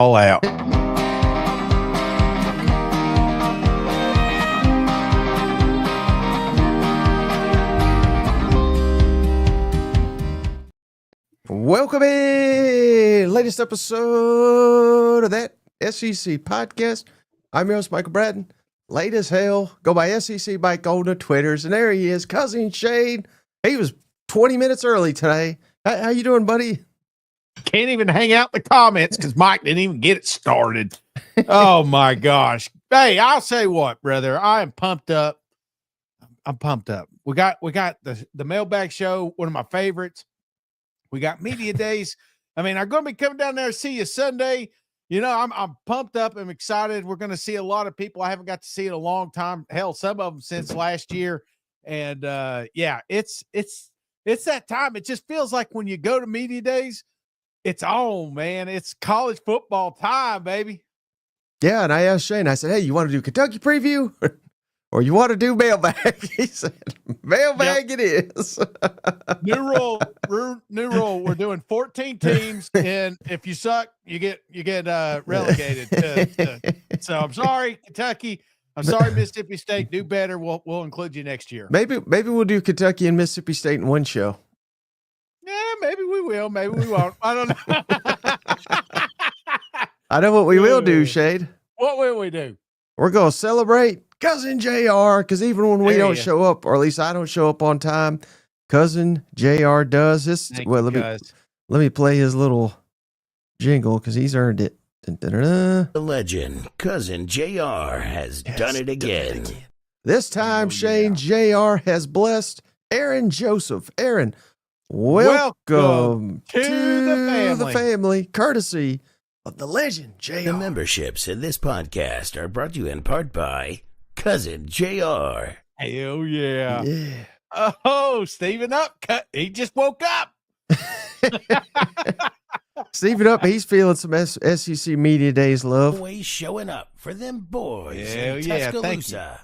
all out. Welcome in, latest episode of that SEC podcast. I'm your host, Michael Bratton. Late as hell. Go by SEC Mike on the Twitters, and there he is, Cousin Shane. He was 20 minutes early today. How you doing, buddy? Can't even hang out in the comments because Mike didn't even get it started. Oh my gosh. Hey, I'll say what, brother. I am pumped up. I'm pumped up. We got the Mailbag show, one of my favorites. We got media days. I mean, I'm going to be coming down there to see you Sunday. You know, I'm pumped up. I'm excited. We're going to see a lot of people I haven't got to see in a long time. Hell, some of them since last year. And yeah, it's that time. It just feels like when you go to media days, it's on, man. It's college football time, baby. Yeah, and I asked Shane, I said, hey, you want to do Kentucky preview or you want to do Mailbag? He said, Mailbag It is. New rule. We're doing 14 teams, and if you suck, you get relegated. So I'm sorry, Kentucky. I'm sorry, Mississippi State. Do better. We'll include you next year. Maybe we'll do Kentucky and Mississippi State in one show. Yeah, maybe we will. Maybe we won't. I don't know. I know what we will do, Shade. What will we do? We're going to celebrate Cousin JR, because even when we don't show up, or at least I don't show up on time, Cousin JR does. Let me play his little jingle because he's earned it. The legend, Cousin JR, has done it again. This time, Shane, JR has blessed Aaron Joseph. Aaron, welcome to the family, courtesy of the legend, JR. The memberships in this podcast are brought to you in part by Cousin JR. Hell yeah. Oh, Steven up. He just woke up. Steven up. He's feeling some SEC Media Days love. Always showing up for them boys Hell in yeah, Tuscaloosa.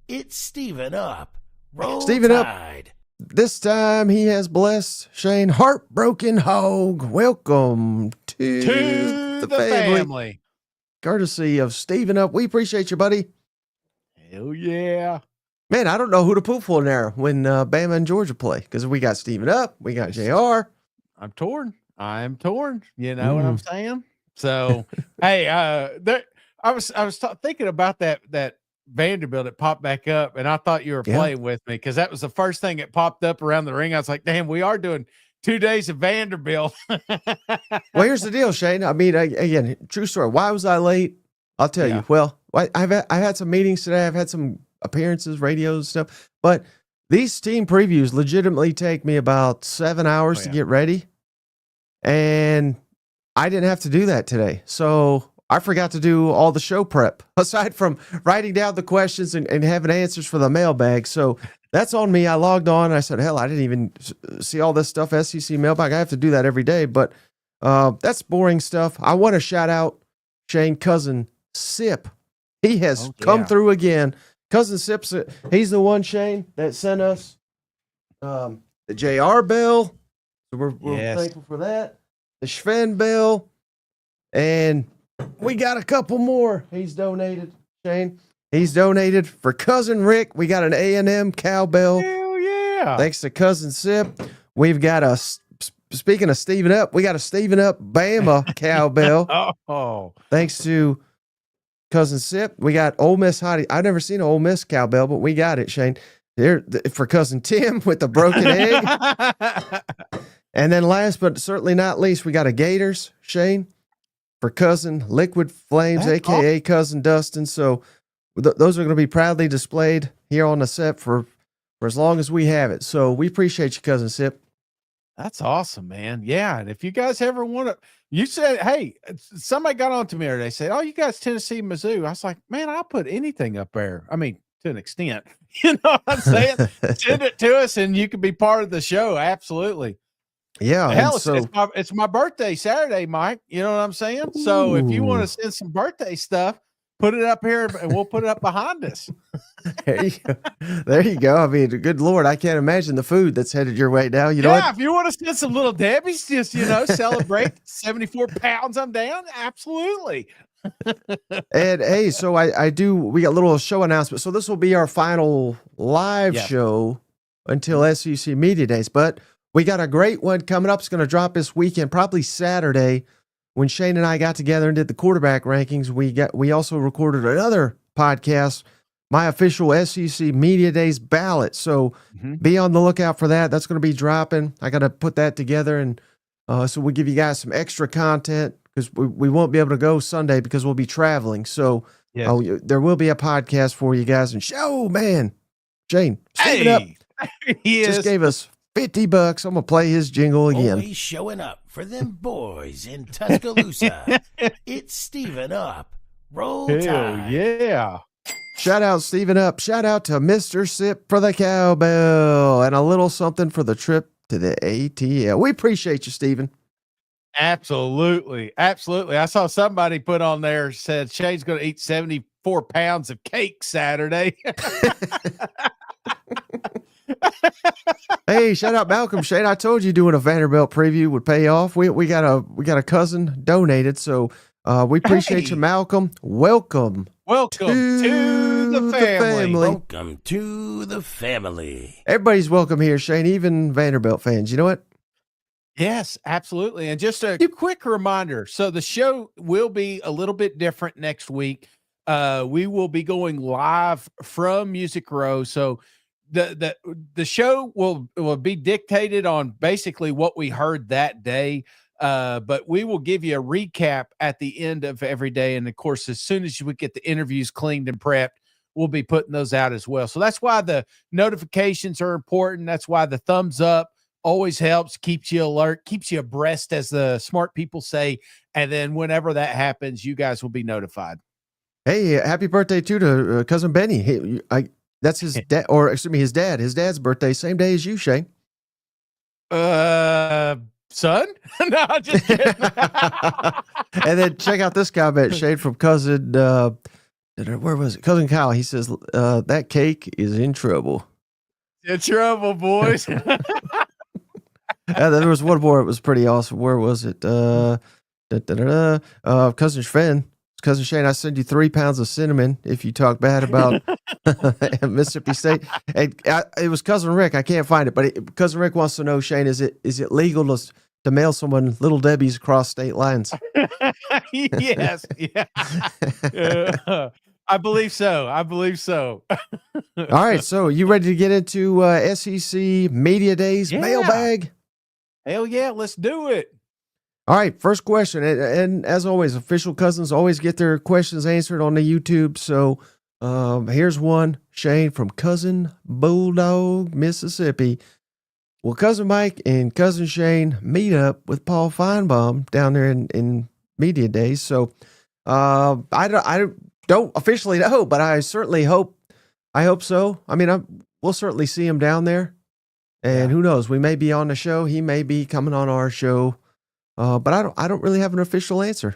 It's Steven up. Roll Steven Tide. up. This time he has blessed Shane Heartbroken Hog. Welcome to the family. Courtesy of Steven up. We appreciate you, buddy. Hell yeah. Man, I don't know who to pull for now when Bama and Georgia play, because we got Steven up, we got JR. I'm torn. You know what I'm saying? So, hey, I was thinking about that Vanderbilt that popped back up, and I thought you were playing with me because that was the first thing that popped up around the ring. I was like, damn, we are doing 2 days of Vanderbilt. Well, here's the deal, Shane. I mean, again, true story. Why was I late? I'll tell you. Well, I've had some meetings today. I've had some appearances, radios, stuff. But these team previews legitimately take me about 7 hours to get ready. And I didn't have to do that today. So I forgot to do all the show prep, aside from writing down the questions and having answers for the mailbag. So that's on me. I logged on and I said, hell, I didn't even see all this stuff, SEC mailbag. I have to do that every day. But that's boring stuff. I want to shout out Shane Cousin Sip. He has come through again. Cousin Sip's, he's the one, Shane, that sent us the JR Bell. So we're thankful for that. The Schven Bell. And we got a couple more. He's donated, Shane. He's donated for Cousin Rick. We got an A&M cowbell. Hell yeah. Thanks to Cousin Sip. We've got speaking of Steven Up, we got a Steven Up Bama cowbell. Thanks to Cousin Sip. We got Ole Miss Hottie. I've never seen an Ole Miss cowbell, but we got it, Shane. There for Cousin Tim with the broken egg. And then last but certainly not least, we got a Gators, Shane, for Cousin Liquid Flames, a.k.a. Cousin Dustin. So those are going to be proudly displayed here on the set for as long as we have it. So we appreciate you, Cousin Sip. That's awesome, man. Yeah. And if you guys ever want to, you said, hey, somebody got on to me today, said, oh, you guys Tennessee, Mizzou. I was like, man, I'll put anything up there. I mean, to an extent, you know what I'm saying? Send it to us and you can be part of the show. Absolutely. Yeah. Hell, it's my birthday Saturday, Mike. You know what I'm saying? So if you want to send some birthday stuff, put it up here and we'll put it up behind us. There you go. There you go. I mean, good Lord, I can't imagine the food that's headed your way now. You know what? If you want to send some little Debbie's, just, celebrate 74 pounds I'm down. Absolutely. And hey, so we got a little show announcement. So this will be our final live show until SEC Media Days, but we got a great one coming up. It's going to drop this weekend, probably Saturday. When Shane and I got together and did the quarterback rankings, we also recorded another podcast, my official SEC Media Days ballot. So be on the lookout for that. That's going to be dropping. I got to put that together, and so we'll give you guys some extra content because we won't be able to go Sunday because we'll be traveling. So there will be a podcast for you guys. And man, Shane, Steven up. He just gave us $50. I'm gonna play his jingle again. Always showing up for them boys in Tuscaloosa. It's Steven Up. Roll Tide. Yeah. Shout out Steven Up. Shout out to Mr. Sip for the cowbell and a little something for the trip to the ATL. We appreciate you, Steven. Absolutely. I saw somebody put on there, said Shane's going to eat 74 pounds of cake Saturday. Hey, shout out Malcolm. Shane, I told you doing a Vanderbilt preview would pay off. We got a cousin donated, so we appreciate you, Malcolm. Welcome to the family. Welcome to the family. Everybody's welcome here, Shane, even Vanderbilt fans. You know what? Yes, absolutely. And just a quick reminder. So the show will be a little bit different next week. We will be going live from Music Row. So the show will be dictated on basically what we heard that day. But we will give you a recap at the end of every day. And of course, as soon as we get the interviews cleaned and prepped, we'll be putting those out as well. So that's why the notifications are important. That's why the thumbs up always helps, keeps you alert, keeps you abreast, as the smart people say. And then whenever that happens, you guys will be notified. Hey, happy birthday too to cousin Benny. Hey, that's his dad, or excuse me, his dad. His dad's birthday, same day as you, Shane. Son? No, just kidding. And then check out this comment, Shane, from cousin. Where was it? Cousin Kyle. He says that cake is in trouble. In trouble, boys. There was one more. It was pretty awesome. Where was it? Cousin Sven. Cousin Shane, I send you 3 pounds of cinnamon if you talk bad about Mississippi State. And it was Cousin Rick. I can't find it, but Cousin Rick wants to know, Shane, is it legal to mail someone Little Debbie's across state lines? Yes. Yeah. I believe so. All right. So you ready to get into SEC Media Days mailbag? Hell yeah. Let's do it. All right, first question, and as always, official cousins always get their questions answered on the YouTube. So here's one, Shane, from Cousin Bulldog, Mississippi. Will Cousin Mike and Cousin Shane meet up with Paul Finebaum down there in Media Days? So I don't officially know, but I certainly hope. I hope so. I mean, we'll certainly see him down there, and who knows? We may be on the show. He may be coming on our show. But I don't really have an official answer.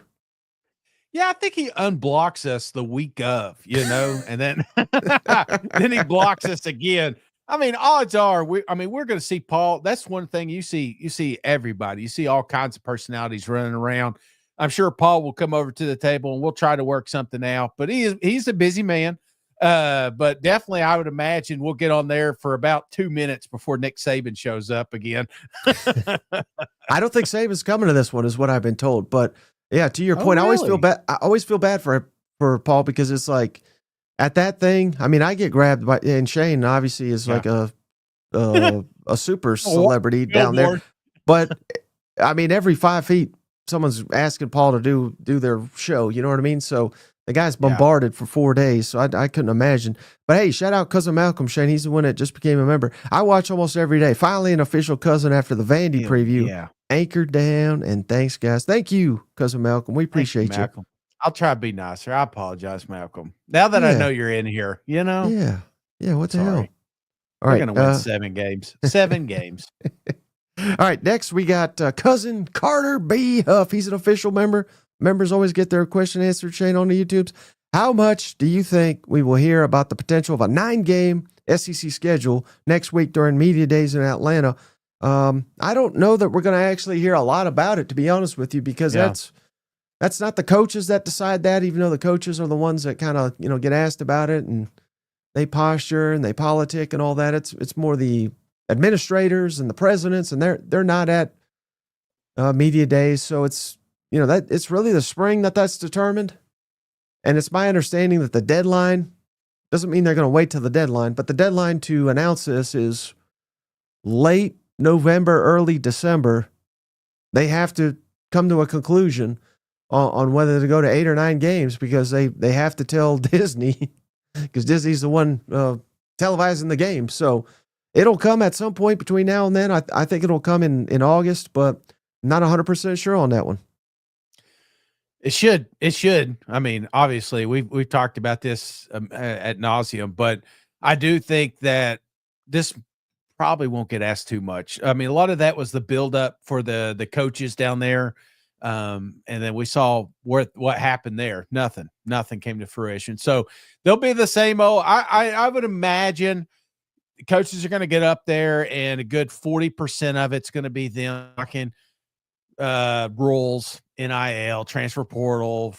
Yeah, I think he unblocks us the week of, and then then he blocks us again. I mean, odds are we're going to see Paul. That's one thing you see everybody. You see all kinds of personalities running around. I'm sure Paul will come over to the table and we'll try to work something out. But he's a busy man. But definitely I would imagine we'll get on there for about 2 minutes before Nick Saban shows up again. I don't think Saban's coming to this one, is what I've been told. But yeah, to your point, really? I always feel bad for Paul, because it's like at that thing. I mean, I get grabbed by, and Shane obviously is like a super celebrity down there. But I mean, every 5 feet, someone's asking Paul to do their show. You know what I mean? So the guy's bombarded for 4 days, so I couldn't imagine. But hey, shout out Cousin Malcolm, Shane. He's the one that just became a member. I watch almost every day. Finally, an official cousin after the Vandy preview. Yeah. Anchored down, and thanks, guys. Thank you, Cousin Malcolm. We appreciate you. Malcolm. I'll try to be nicer. I apologize, Malcolm. Now that I know you're in here, Yeah. Yeah, what the hell? All We're right. going to win 7 games. 7 games. All right, next we got Cousin Carter B. Huff. He's an official member. Members always get their question answered, Shane, on the YouTubes. How much do you think we will hear about the potential of a 9-game SEC schedule next week during media days in Atlanta? I don't know that we're going to actually hear a lot about it, to be honest with you, because that's not the coaches that decide that, even though the coaches are the ones that kind of, get asked about it and they posture and they politic and all that. It's more the administrators and the presidents, and they're not at media days. So it's, that it's really the spring that's determined. And it's my understanding that the deadline doesn't mean they're going to wait till the deadline, but the deadline to announce this is late November, early December. They have to come to a conclusion on whether to go to 8 or 9 games, because they have to tell Disney, because Disney's the one televising the game. So it'll come at some point between now and then. I think it'll come in August, but I'm not 100% sure on that one. It should. I mean, obviously, we've talked about this ad nauseum, but I do think that this probably won't get asked too much. I mean, a lot of that was the buildup for the coaches down there, and then we saw what happened there. Nothing came to fruition. So they'll be the same old. I would imagine coaches are going to get up there, and a good 40% of it's going to be them talking rules, NIL, transfer portal,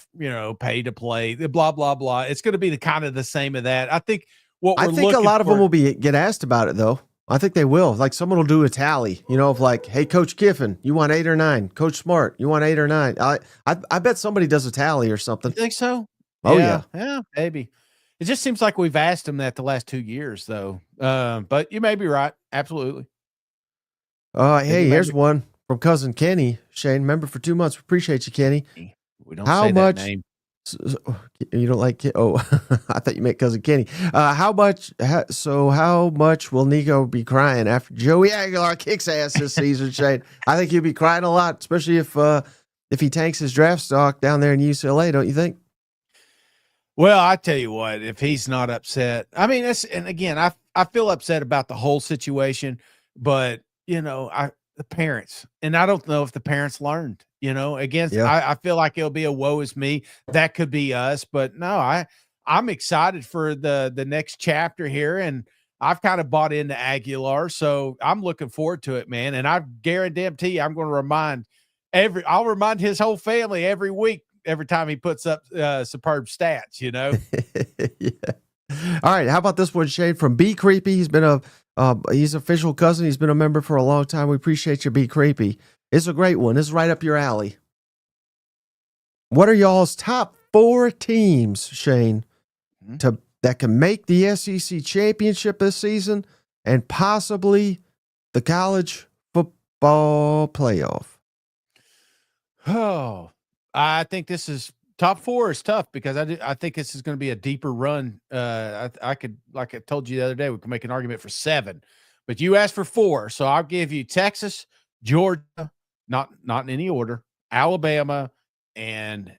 pay to play, blah, blah, blah. It's going to be the same of that. I think a lot of them will get asked about it, though. I think they will. Like, someone will do a tally, of like, hey, Coach Kiffin, you want 8 or 9? Coach Smart, you want 8 or 9? I bet somebody does a tally or something. You think so? Oh, yeah. Yeah, maybe. It just seems like we've asked them that the last 2 years, though. But you may be right. Absolutely. Hey, here's one from cousin Kenny. Shane, member for 2 months. We appreciate you, Kenny. We don't say that name. You don't like it? Oh, I thought you meant cousin Kenny. How much will Nico be crying after Joey Aguilar kicks ass this season, Shane? I think he'll be crying a lot, especially if he tanks his draft stock down there in UCLA, don't you think? Well, I tell you what, if he's not upset, I mean, and again, I feel upset about the whole situation, but the parents, and I don't know if the parents learned, I feel like it'll be a woe is me. That could be us, but no, I'm excited for the next chapter here, and I've kind of bought into Aguilar, so I'm looking forward to it, man. And I guarantee you, I'm going to I'll remind his whole family every week, every time he puts up superb stats, Yeah. All right. How about this one, Shane, from B Creepy? He's been he's official cousin. He's been a member for a long time. We appreciate you, B Creepy. It's a great one. This is right up your alley. What are y'all's top 4 teams, Shane, that can make the SEC championship this season and possibly the college football playoff? Oh, I think this is top 4 is tough, because I think this is going to be a deeper run. I could, like I told you the other day, we could make an argument for 7, but you asked for 4. So I'll give you Texas, Georgia, not in any order, Alabama, and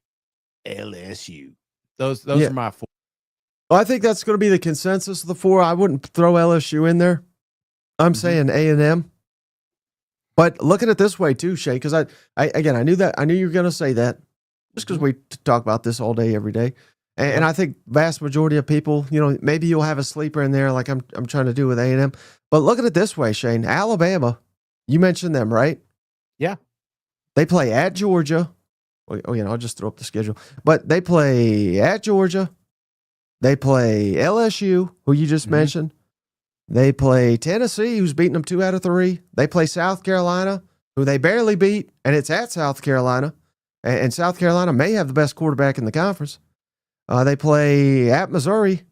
LSU. Those are my 4. Well, I think that's going to be the consensus of the 4. I wouldn't throw LSU in there. I'm saying A&M. But look at it this way too, Shay, because I knew you were going to say that, just because we talk about this all day, every day. And I think vast majority of people, maybe you'll have a sleeper in there like I'm trying to do with A&M. But look at it this way, Shane. Alabama, you mentioned them, right? Yeah. They play at Georgia. I'll just throw up the schedule. But they play at Georgia. They play LSU, who you just mentioned. They play Tennessee, who's beaten them 2 out of 3. They play South Carolina, who they barely beat, and it's at South Carolina. And South Carolina may have the best quarterback in the conference. They play at Missouri,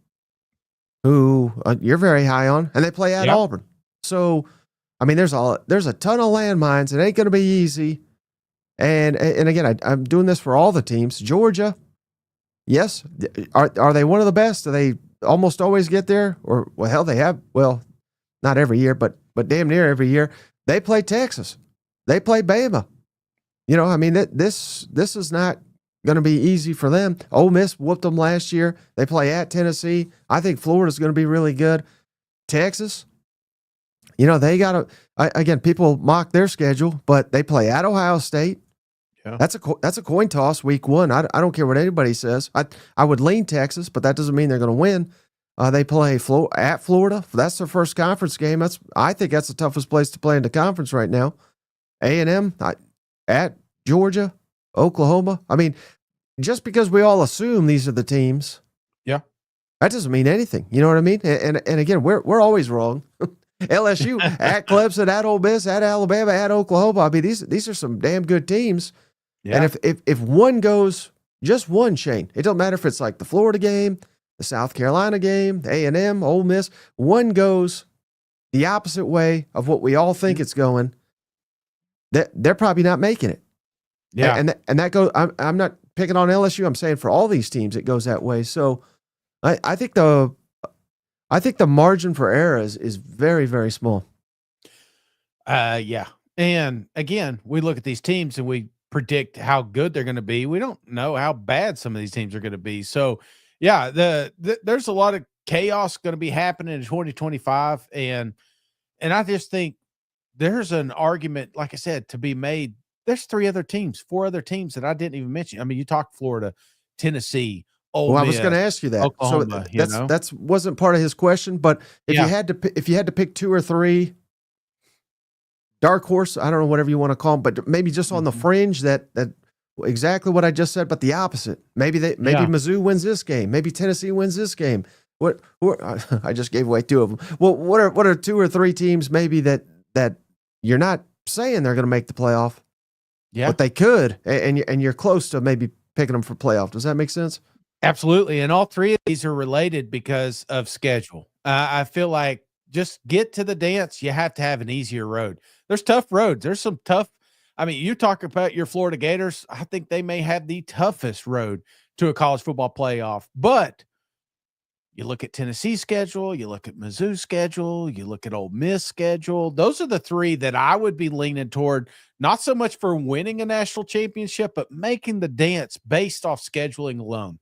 who you're very high on, and they play at Auburn. So, I mean, there's a ton of landmines. It ain't going to be easy. And again, I'm doing this for all the teams. Georgia, yes. Are they one of the best? Do they almost always get there? Or, well, hell, they have. Well, not every year, but damn near every year. They play Texas. They play Bama. I mean, this is not going to be easy for them. Ole Miss whooped them last year. They play at Tennessee. I think Florida's going to be really good. Texas, they got to, again, people mock their schedule, but they play at Ohio State. Yeah. That's a coin toss week one. I don't care what anybody says. I would lean Texas, but that doesn't mean they're going to win. They play at Florida. That's their first conference game. I think that's the toughest place to play in the conference right now. A&M at Georgia, Oklahoma. I mean, just because we all assume these are the teams, yeah, that doesn't mean anything. You know what I mean? And again, we're always wrong. LSU at Clemson, at Ole Miss, at Alabama, at Oklahoma. I mean, these are some damn good teams. Yeah. And if one goes, just one, Shane, it don't matter if it's like the Florida game, the South Carolina game, the A&M, Ole Miss, one goes the opposite way of what we all think it's going, they're probably not making it. Yeah. And that goes, I'm not picking on LSU. I'm saying for all these teams, it goes that way. So I think the margin for error is very, very small. Yeah. And again, we look at these teams and we predict how good they're going to be. We don't know how bad some of these teams are going to be. So yeah, there's a lot of chaos going to be happening in 2025. And I just think there's an argument, like I said, to be made. There's 4 other teams that I didn't even mention. I mean, you talk Florida, Tennessee, Ole Miss, I was going to ask you that. Oklahoma, so that's wasn't part of his question, but if you had to pick 2 or 3 dark horse, I don't know, whatever you want to call them, but maybe just on the fringe that exactly what I just said, but the opposite. Maybe Mizzou wins this game. Maybe Tennessee wins this game. I just gave away 2 of them. Well, what are 2 or 3 teams maybe that you're not saying they're going to make the playoff? Yeah, but they could, and you're close to maybe picking them for playoff. Does that make sense? Absolutely, and all 3 of these are related because of schedule. I feel like just get to the dance. You have to have an easier road. There's tough roads. There's some tough. I mean, you talk about your Florida Gators. I think they may have the toughest road to a college football playoff. But you look at Tennessee's schedule, you look at Mizzou's schedule, you look at Ole Miss schedule. Those are the 3 that I would be leaning toward, not so much for winning a national championship, but making the dance based off scheduling alone.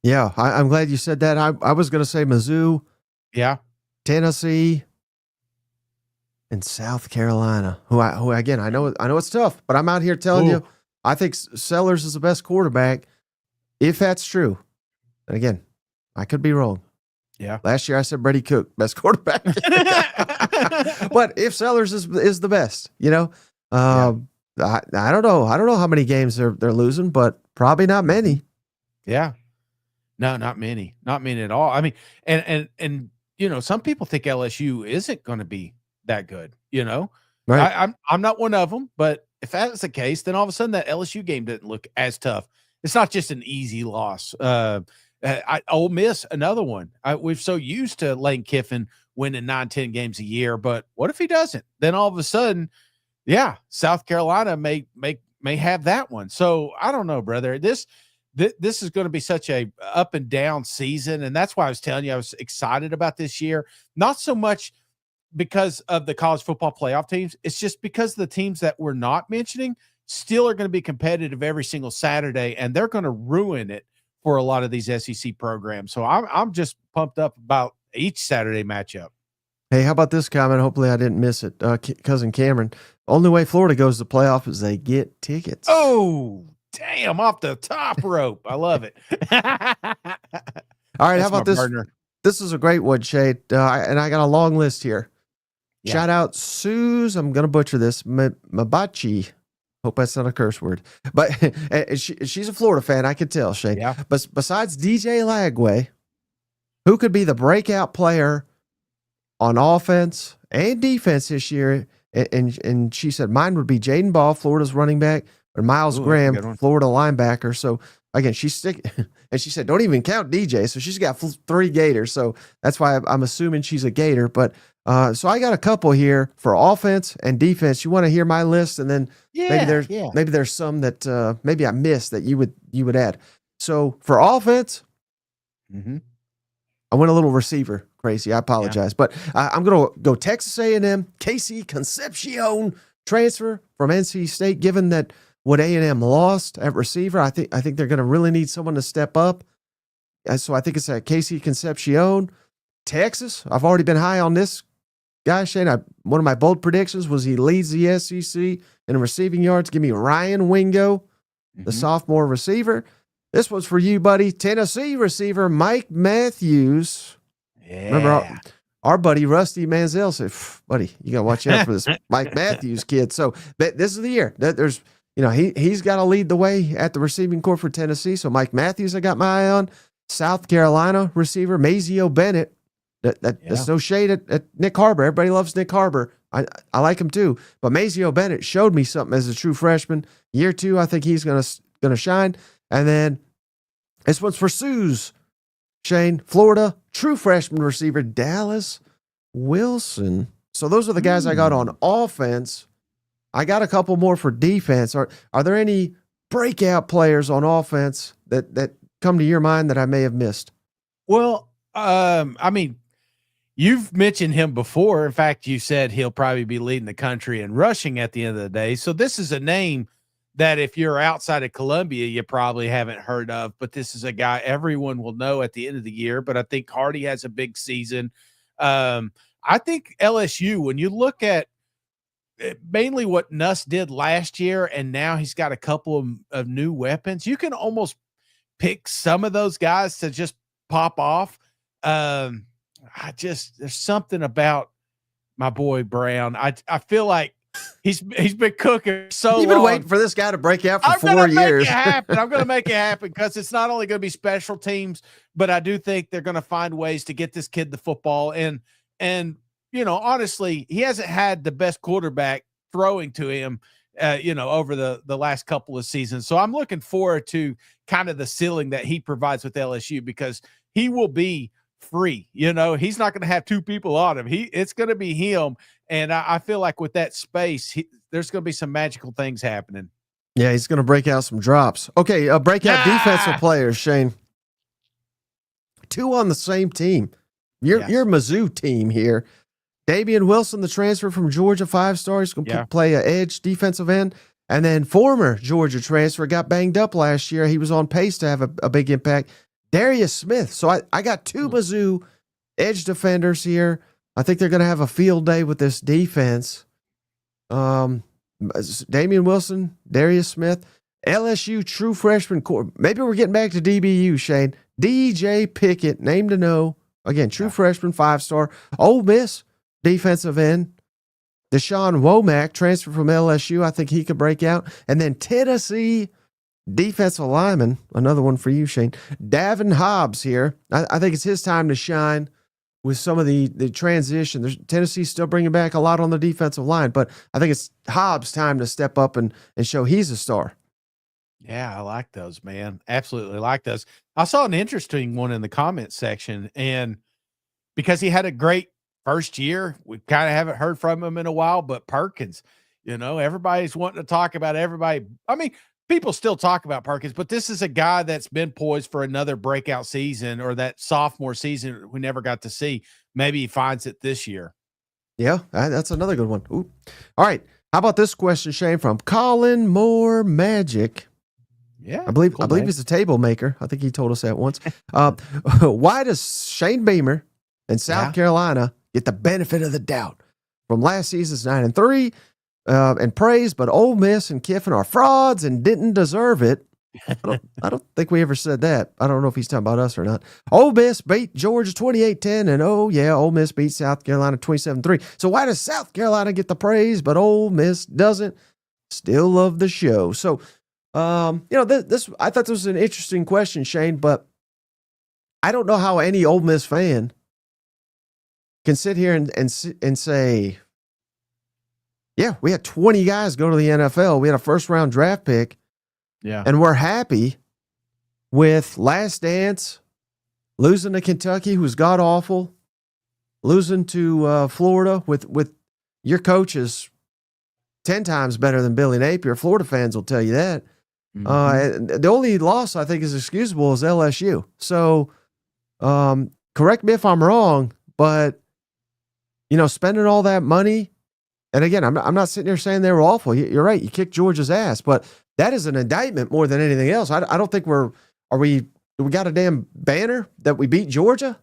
Yeah, I'm glad you said that. I was going to say Mizzou, Tennessee, and South Carolina. Who again, I know it's tough, but I'm out here telling you, I think Sellers is the best quarterback. If that's true, and again, I could be wrong. Yeah. Last year I said Brady Cook, best quarterback. But if Sellers is the best, I don't know. I don't know how many games they're losing, but probably not many. Yeah. No, not many. Not many at all. I mean, and some people think LSU isn't going to be that good, Right. I'm not one of them, but if that's the case, then all of a sudden that LSU game didn't look as tough. It's not just an easy loss. Ole Miss, another one. We're so used to Lane Kiffin winning 9-10 games a year, but what if he doesn't? Then all of a sudden, South Carolina may have that one. So I don't know, brother. This is going to be such a up and down season, and that's why I was telling you I was excited about this year. Not so much because of the college football playoff teams. It's just because the teams that we're not mentioning still are going to be competitive every single Saturday, and they're going to ruin it for a lot of these SEC programs. So I'm just pumped up about each Saturday matchup. Hey, how about this comment? Hopefully I didn't miss it. Cousin Cameron, only way Florida goes to the playoff is they get tickets. Oh, damn, off the top rope. I love it. All right, how about this? Partner. This is a great one, Shade. And I got a long list here. Yeah. Shout out Suze. I'm going to butcher this. Mabachi. Hope that's not a curse word. But she's a Florida fan. I could tell, Shane. Yeah. But besides DJ Lagway, who could be the breakout player on offense and defense this year? And she said mine would be Jaden Ball, Florida's running back, or Miles Graham, Florida linebacker. So again, and she said don't even count DJ. So she's got 3 Gators. So that's why I'm assuming she's a Gator. But so I got a couple here for offense and defense. You want to hear my list, and then maybe there's some that maybe I missed that you would add. So for offense, I went a little receiver crazy. I apologize, but I'm going to go Texas A&M, Casey Concepcion transfer from NC State. Given that what A&M lost at receiver, I think they're going to really need someone to step up. So I think it's Casey Concepcion. Texas, I've already been high on this guy, Shane. One of my bold predictions was he leads the SEC in receiving yards. Give me Ryan Wingo, the sophomore receiver. This was for you, buddy. Tennessee receiver Mike Matthews. Yeah. Remember our buddy Rusty Manziel said, buddy, you got to watch out for this Mike Matthews kid. So this is the year that there's, he's got to lead the way at the receiving corps for Tennessee. So Mike Matthews, I got my eye on. South Carolina receiver Mazio Bennett. That's no shade at Nick Harbor. Everybody loves Nick Harbor. I like him too. But Mazio Bennett showed me something as a true freshman. Year 2, I think he's gonna shine. And then this one's for Sue's, Shane, Florida, true freshman receiver, Dallas Wilson. So those are the guys I got on offense. I got a couple more for defense. Are there any breakout players on offense that come to your mind that I may have missed? Well, I mean, you've mentioned him before. In fact, you said he'll probably be leading the country in rushing at the end of the day. So this is a name that if you're outside of Columbia, you probably haven't heard of, but this is a guy everyone will know at the end of the year. But I think Hardy has a big season. I think LSU, when you look at mainly what Nuss did last year, and now he's got a couple of new weapons, you can almost pick some of those guys to just pop off. There's something about my boy Brown. I feel like he's been cooking so long. You've been waiting for this guy to break out for 4 years. I'm going to make it happen because it's not only going to be special teams, but I do think they're going to find ways to get this kid the football. And honestly, he hasn't had the best quarterback throwing to him, over the last couple of seasons. So I'm looking forward to kind of the ceiling that he provides with LSU because he will be free. He's not going to have 2 people on him. It's going to be him. And I feel like with that space, there's going to be some magical things happening. Yeah, he's going to break out some drops. Okay, breakout defensive players, Shane. 2 on the same team. Your Mizzou team here. Damian Wilson, the transfer from Georgia, 5-star. He's going to play an edge defensive end. And then former Georgia transfer got banged up last year. He was on pace to have a big impact. Darius Smith. So I got 2 Mizzou edge defenders here. I think they're going to have a field day with this defense. Damian Wilson, Darius Smith, LSU true freshman core. Maybe we're getting back to DBU, Shane. DJ Pickett, name to know. Again, true freshman, 5-star. Ole Miss defensive end. Deshaun Womack, transfer from LSU. I think he could break out. And then Tennessee defensive lineman, another one for you, Shane. Davin Hobbs here. I think it's his time to shine with some of the transition. Tennessee's still bringing back a lot on the defensive line, but I think it's Hobbs' time to step up and show he's a star. Yeah, I like those, man. Absolutely like those. I saw an interesting one in the comment section, and because he had a great first year, we kind of haven't heard from him in a while, but Perkins, everybody's wanting to talk about everybody. I mean, people still talk about Perkins, but this is a guy that's been poised for another breakout season or that sophomore season we never got to see. Maybe he finds it this year. Yeah, that's another good one. Ooh. All right. How about this question, Shane, from Colin Moore Magic? Yeah. I believe he's a table maker. I think he told us that once. Why does Shane Beamer and South Carolina get the benefit of the doubt from last season's 9-3? And praise, but Ole Miss and Kiffin are frauds and didn't deserve it. I don't think we ever said that. I don't know if he's talking about us or not. Ole Miss beat Georgia 28-10, and Ole Miss beat South Carolina 27-3. So why does South Carolina get the praise, but Ole Miss doesn't? Still love the show. So, this I thought this was an interesting question, Shane, but I don't know how any Ole Miss fan can sit here and say, yeah, we had 20 guys go to the NFL. We had a first-round draft pick. Yeah. And we're happy with Last Dance, losing to Kentucky, who's god-awful, losing to Florida with your coach is 10 times better than Billy Napier. Florida fans will tell you that. The only loss I think is excusable is LSU. So correct me if I'm wrong, but, spending all that money, and again, I'm not sitting here saying they were awful. You're right. You kicked Georgia's ass, but that is an indictment more than anything else. I don't think we got a damn banner that we beat Georgia.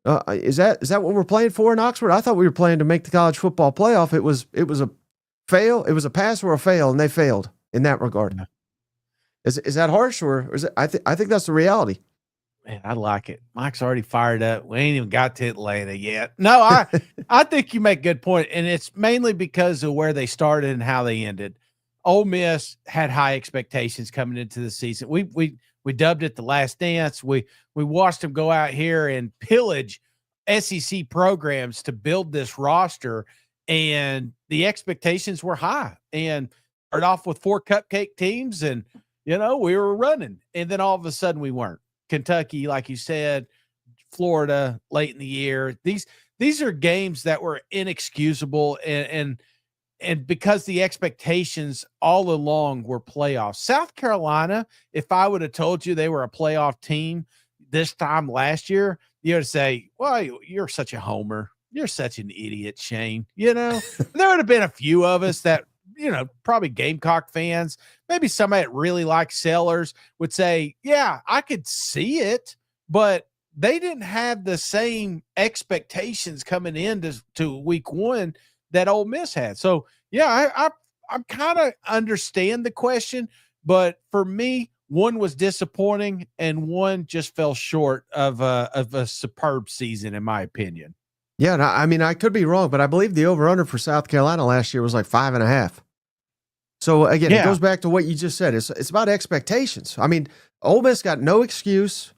Is that what we're playing for in Oxford? I thought we were playing to make the college football playoff. It was a fail. It was a pass or a fail, and they failed in that regard. Yeah. Is that harsh, or is it? I think that's the reality. Man, I like it. Mike's already fired up. We ain't even got to Atlanta yet. No, I think you make a good point, and it's mainly because of where they started and how they ended. Ole Miss had high expectations coming into the season. We dubbed it the Last Dance. We watched them go out here and pillage SEC programs to build this roster, and the expectations were high. And started off with 4 cupcake teams, and we were running, and then all of a sudden we weren't. Kentucky, like you said, Florida late in the year. These are games that were inexcusable, and because the expectations all along were playoffs. South Carolina, if I would have told you they were a playoff team this time last year, you would say, well, you're such a homer. You're such an idiot, Shane. There would have been a few of us that, probably Gamecock fans, maybe somebody that really likes Sellers would say, yeah, I could see it, but they didn't have the same expectations coming into week 1 that Ole Miss had. So, yeah, I kind of understand the question, but for me, one was disappointing and one just fell short of a superb season, in my opinion. Yeah, no, I mean, I could be wrong, but I believe the over-under for South Carolina last year was like 5.5. So, again, It goes back to what you just said. It's about expectations. I mean, Ole Miss got no excuse.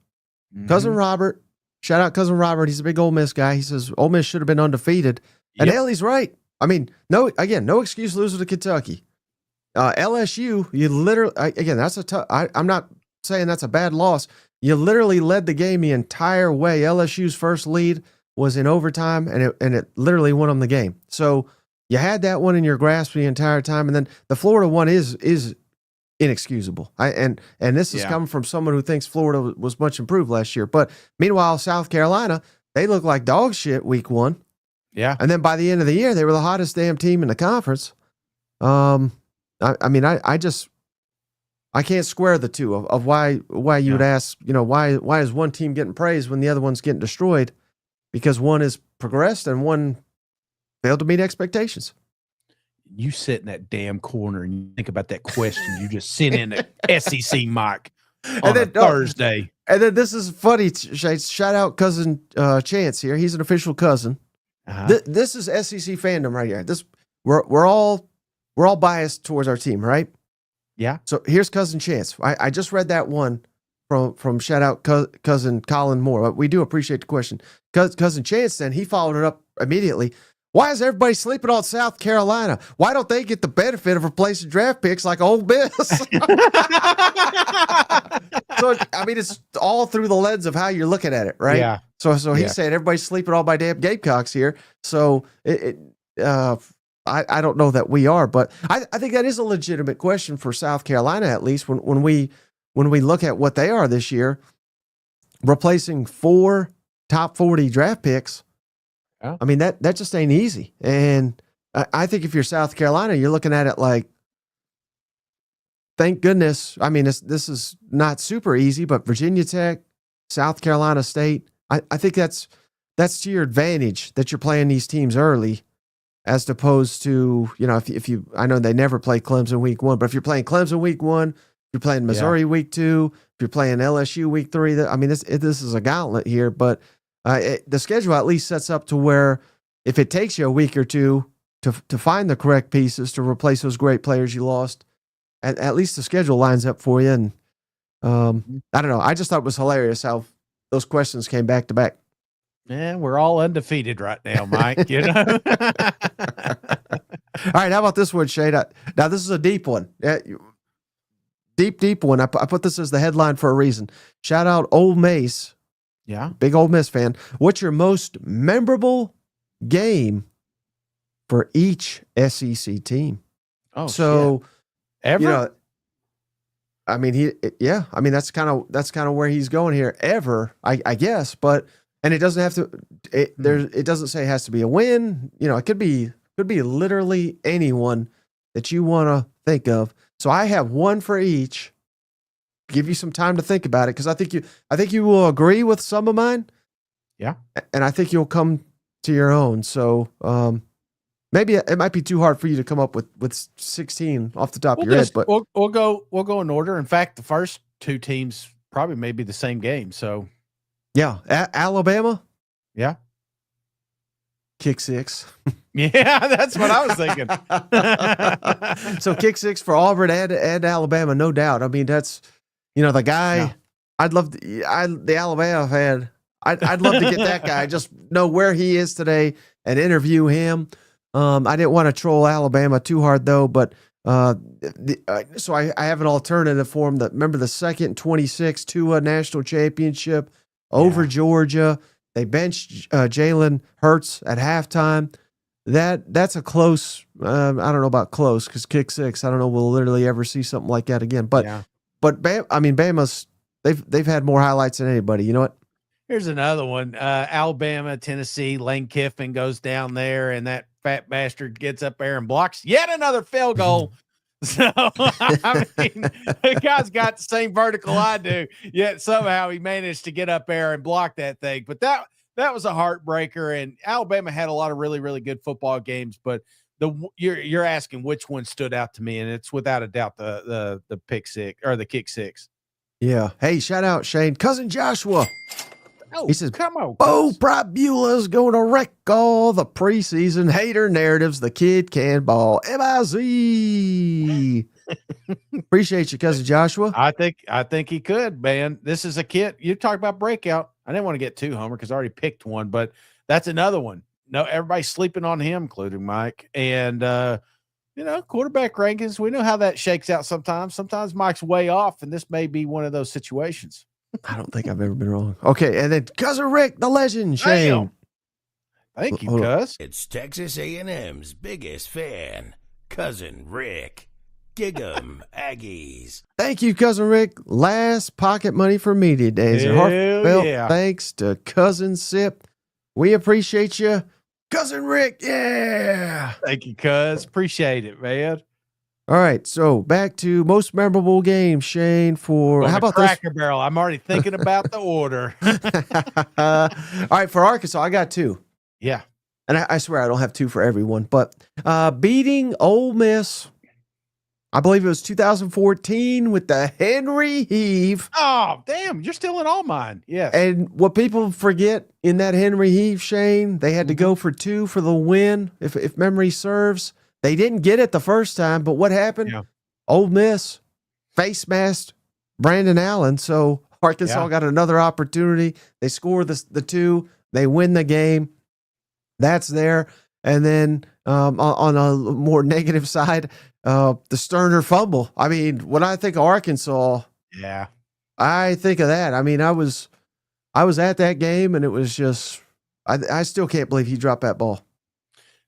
Mm-hmm. Cousin Robert, shout out Cousin Robert. He's a big Ole Miss guy. He says Ole Miss should have been undefeated. And Ellie's right. I mean, no excuse losing to Kentucky. LSU, you literally, again, that's a tough, I'm not saying that's a bad loss. You literally led the game the entire way. LSU's first lead was in overtime, and it literally won them the game. So you had that one in your grasp the entire time, and then the Florida one is inexcusable. And this is coming from someone who thinks Florida was much improved last year. But meanwhile, South Carolina, they look like dog shit week 1. Yeah. And then by the end of the year, they were the hottest damn team in the conference. I can't square the two of why you would ask, why is one team getting praised when the other one's getting destroyed? Because one is progressed and one failed to meet expectations. You sit in that damn corner and you think about that question you just sent in the SEC mic on a Thursday. And then this is funny. Shout out cousin Chance here. He's an official cousin. Uh-huh. This is SEC fandom right here. We're all biased towards our team, right? Yeah. So here's cousin Chance. I just read that one from shout out cousin Colin Moore. We do appreciate the question. Cousin Chance, then he followed it up immediately. Why is everybody sleeping on South Carolina? Why don't they get the benefit of replacing draft picks like Ole Miss? So, I mean, it's all through the lens of how you're looking at it, right? Yeah. So he's saying everybody's sleeping on my damn Gamecocks here. So I don't know that we are, but I think that is a legitimate question for South Carolina, at least when we look at what they are this year, replacing 4 top 40 draft picks. Yeah. I mean, that just ain't easy. And I think if you're South Carolina, you're looking at it like, thank goodness. I mean, this is not super easy, but Virginia Tech, South Carolina State, I think that's to your advantage that you're playing these teams early, as opposed to, if you, I know they never play Clemson week 1, but if you're playing Clemson week 1, if you're playing Missouri week 2, if you're playing LSU week 3, I mean, this is a gauntlet here, but the schedule at least sets up to where if it takes you a week or two to find the correct pieces to replace those great players you lost, at least the schedule lines up for you. And I don't know. I just thought it was hilarious how those questions came back to back. Man, we're all undefeated right now, Mike. All right, how about this one, Shane? Now, this is a deep one. Deep one. I put this as the headline for a reason. Shout out Ole Miss. Yeah. Big Ole Miss fan. What's your most memorable game for each SEC team? Oh, so shit. Ever? I mean, I mean, that's kind of where he's going here. Ever, I guess, but, and it doesn't have to, it doesn't say it has to be a win. It could be literally anyone that you want to think of. So I have one for each. Give you some time to think about it, because I think you will agree with some of mine, Yeah. And I think you'll come to your own. So maybe it might be too hard for you to come up with 16 off the top of your head. But we'll go in order. In fact, the first two teams probably may be the same game. So yeah, Alabama. Yeah. Kick six. Yeah, that's what I was thinking. So kick six for Auburn and Alabama, no doubt. I mean, that's, the guy. Yeah. The Alabama fan. I'd love to get that guy. Just know where he is today and interview him. I didn't want to troll Alabama too hard though, but so I have an alternative for him. That remember the second 26 Tua national championship over Georgia. They benched Jalen Hurts at halftime. That's a close. I don't know about close because kick six. I don't know. We'll literally ever see something like that again. But Bama's they've had more highlights than anybody. You know what? Here's another one. Alabama, Tennessee. Lane Kiffin goes down there, and that fat bastard gets up there and blocks yet another field goal. So I mean, the guy's got the same vertical I do, yet somehow he managed to get up there and block that thing. But that was a heartbreaker. And Alabama had a lot of really, really good football games. But you're asking which one stood out to me, and it's without a doubt the pick six or the kick six. Yeah. Hey, shout out Shane, cousin Joshua. Oh, he says, come on. Bo Pribula's going to wreck all the preseason hater narratives. The kid can ball. MIZ. Appreciate you, cousin Joshua. I think he could, man. This is a kid. You talk about breakout. I didn't want to get too homer because I already picked one, but that's another one. No, everybody's sleeping on him, including Mike. And, quarterback rankings, we know how that shakes out sometimes. Sometimes Mike's way off, and this may be one of those situations. I don't think I've ever been wrong. Okay, and then cousin Rick, the legend, Shane. Damn. Thank you, cuz. It's Texas A&M's biggest fan, cousin Rick. Gig 'em, Aggies. Thank you, cousin Rick. Last pocket money for media days. Heartfelt thanks to cousin Sip. We appreciate you, cousin Rick. Yeah. Thank you, cuz. Appreciate it, man. All right, so back to most memorable game, Shane. How about Cracker Barrel? I'm already thinking about the order. All right, for Arkansas, I got two. Yeah, and I swear I don't have two for everyone, but beating Ole Miss, I believe it was 2014 with the Henry Heave. Oh, damn, you're stealing all mine. Yes. And what people forget in that Henry Heave, Shane, they had to go for two for the win, if memory serves. They didn't get it the first time, but what happened? Yeah. Ole Miss face masked Brandon Allen, so Arkansas got another opportunity. They score the two. They win the game. That's there. And then on a more negative side, the Sterner fumble. I mean, when I think of Arkansas, I think of that. I mean, I was at that game, and it was just I still can't believe he dropped that ball.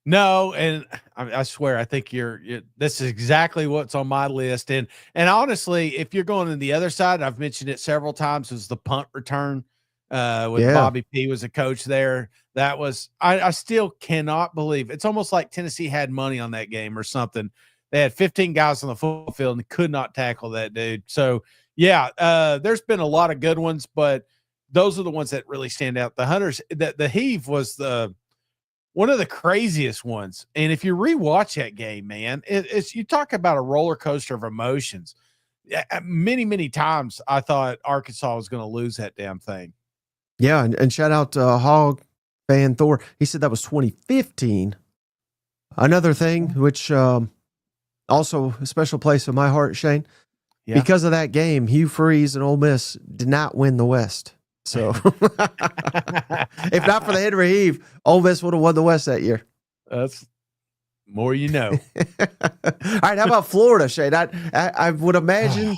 No, and I swear, I think this is exactly what's on my list. And honestly, if you're going on the other side, I've mentioned it several times, was the punt return with Bobby P was a coach there. That was, I still cannot believe, it's almost like Tennessee had money on that game or something. They had 15 guys on the football field and could not tackle that dude. So there's been a lot of good ones, but those are the ones that really stand out. The Hunters, the Heave was one of the craziest ones. And if you rewatch that game, man, it's you talk about a roller coaster of emotions. Many, many times I thought Arkansas was going to lose that damn thing. Yeah. And shout out to Hog Fan Thor. He said that was 2015. Another thing, which also a special place in my heart, Shane, because of that game, Hugh Freeze and Ole Miss did not win the West. So if not for the Henry Heave, Ole Miss would have won the West that year. That's more you know. All right, how about Florida, Shane? I would imagine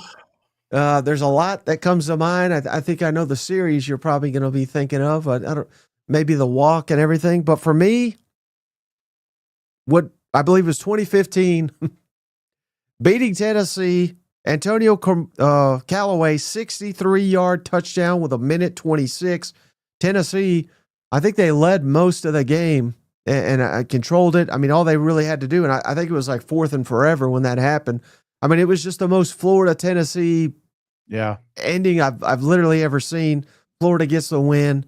there's a lot that comes to mind. I think I know the series you're probably going to be thinking of. I don't, maybe the walk and everything. But for me, what I believe was 2015, beating Tennessee. Antonio Callaway, 63-yard touchdown with 1:26. Tennessee, I think they led most of the game and controlled it. I mean, all they really had to do, and I think it was like 4th and forever when that happened. I mean, it was just the most Florida-Tennessee ending I've literally ever seen. Florida gets the win.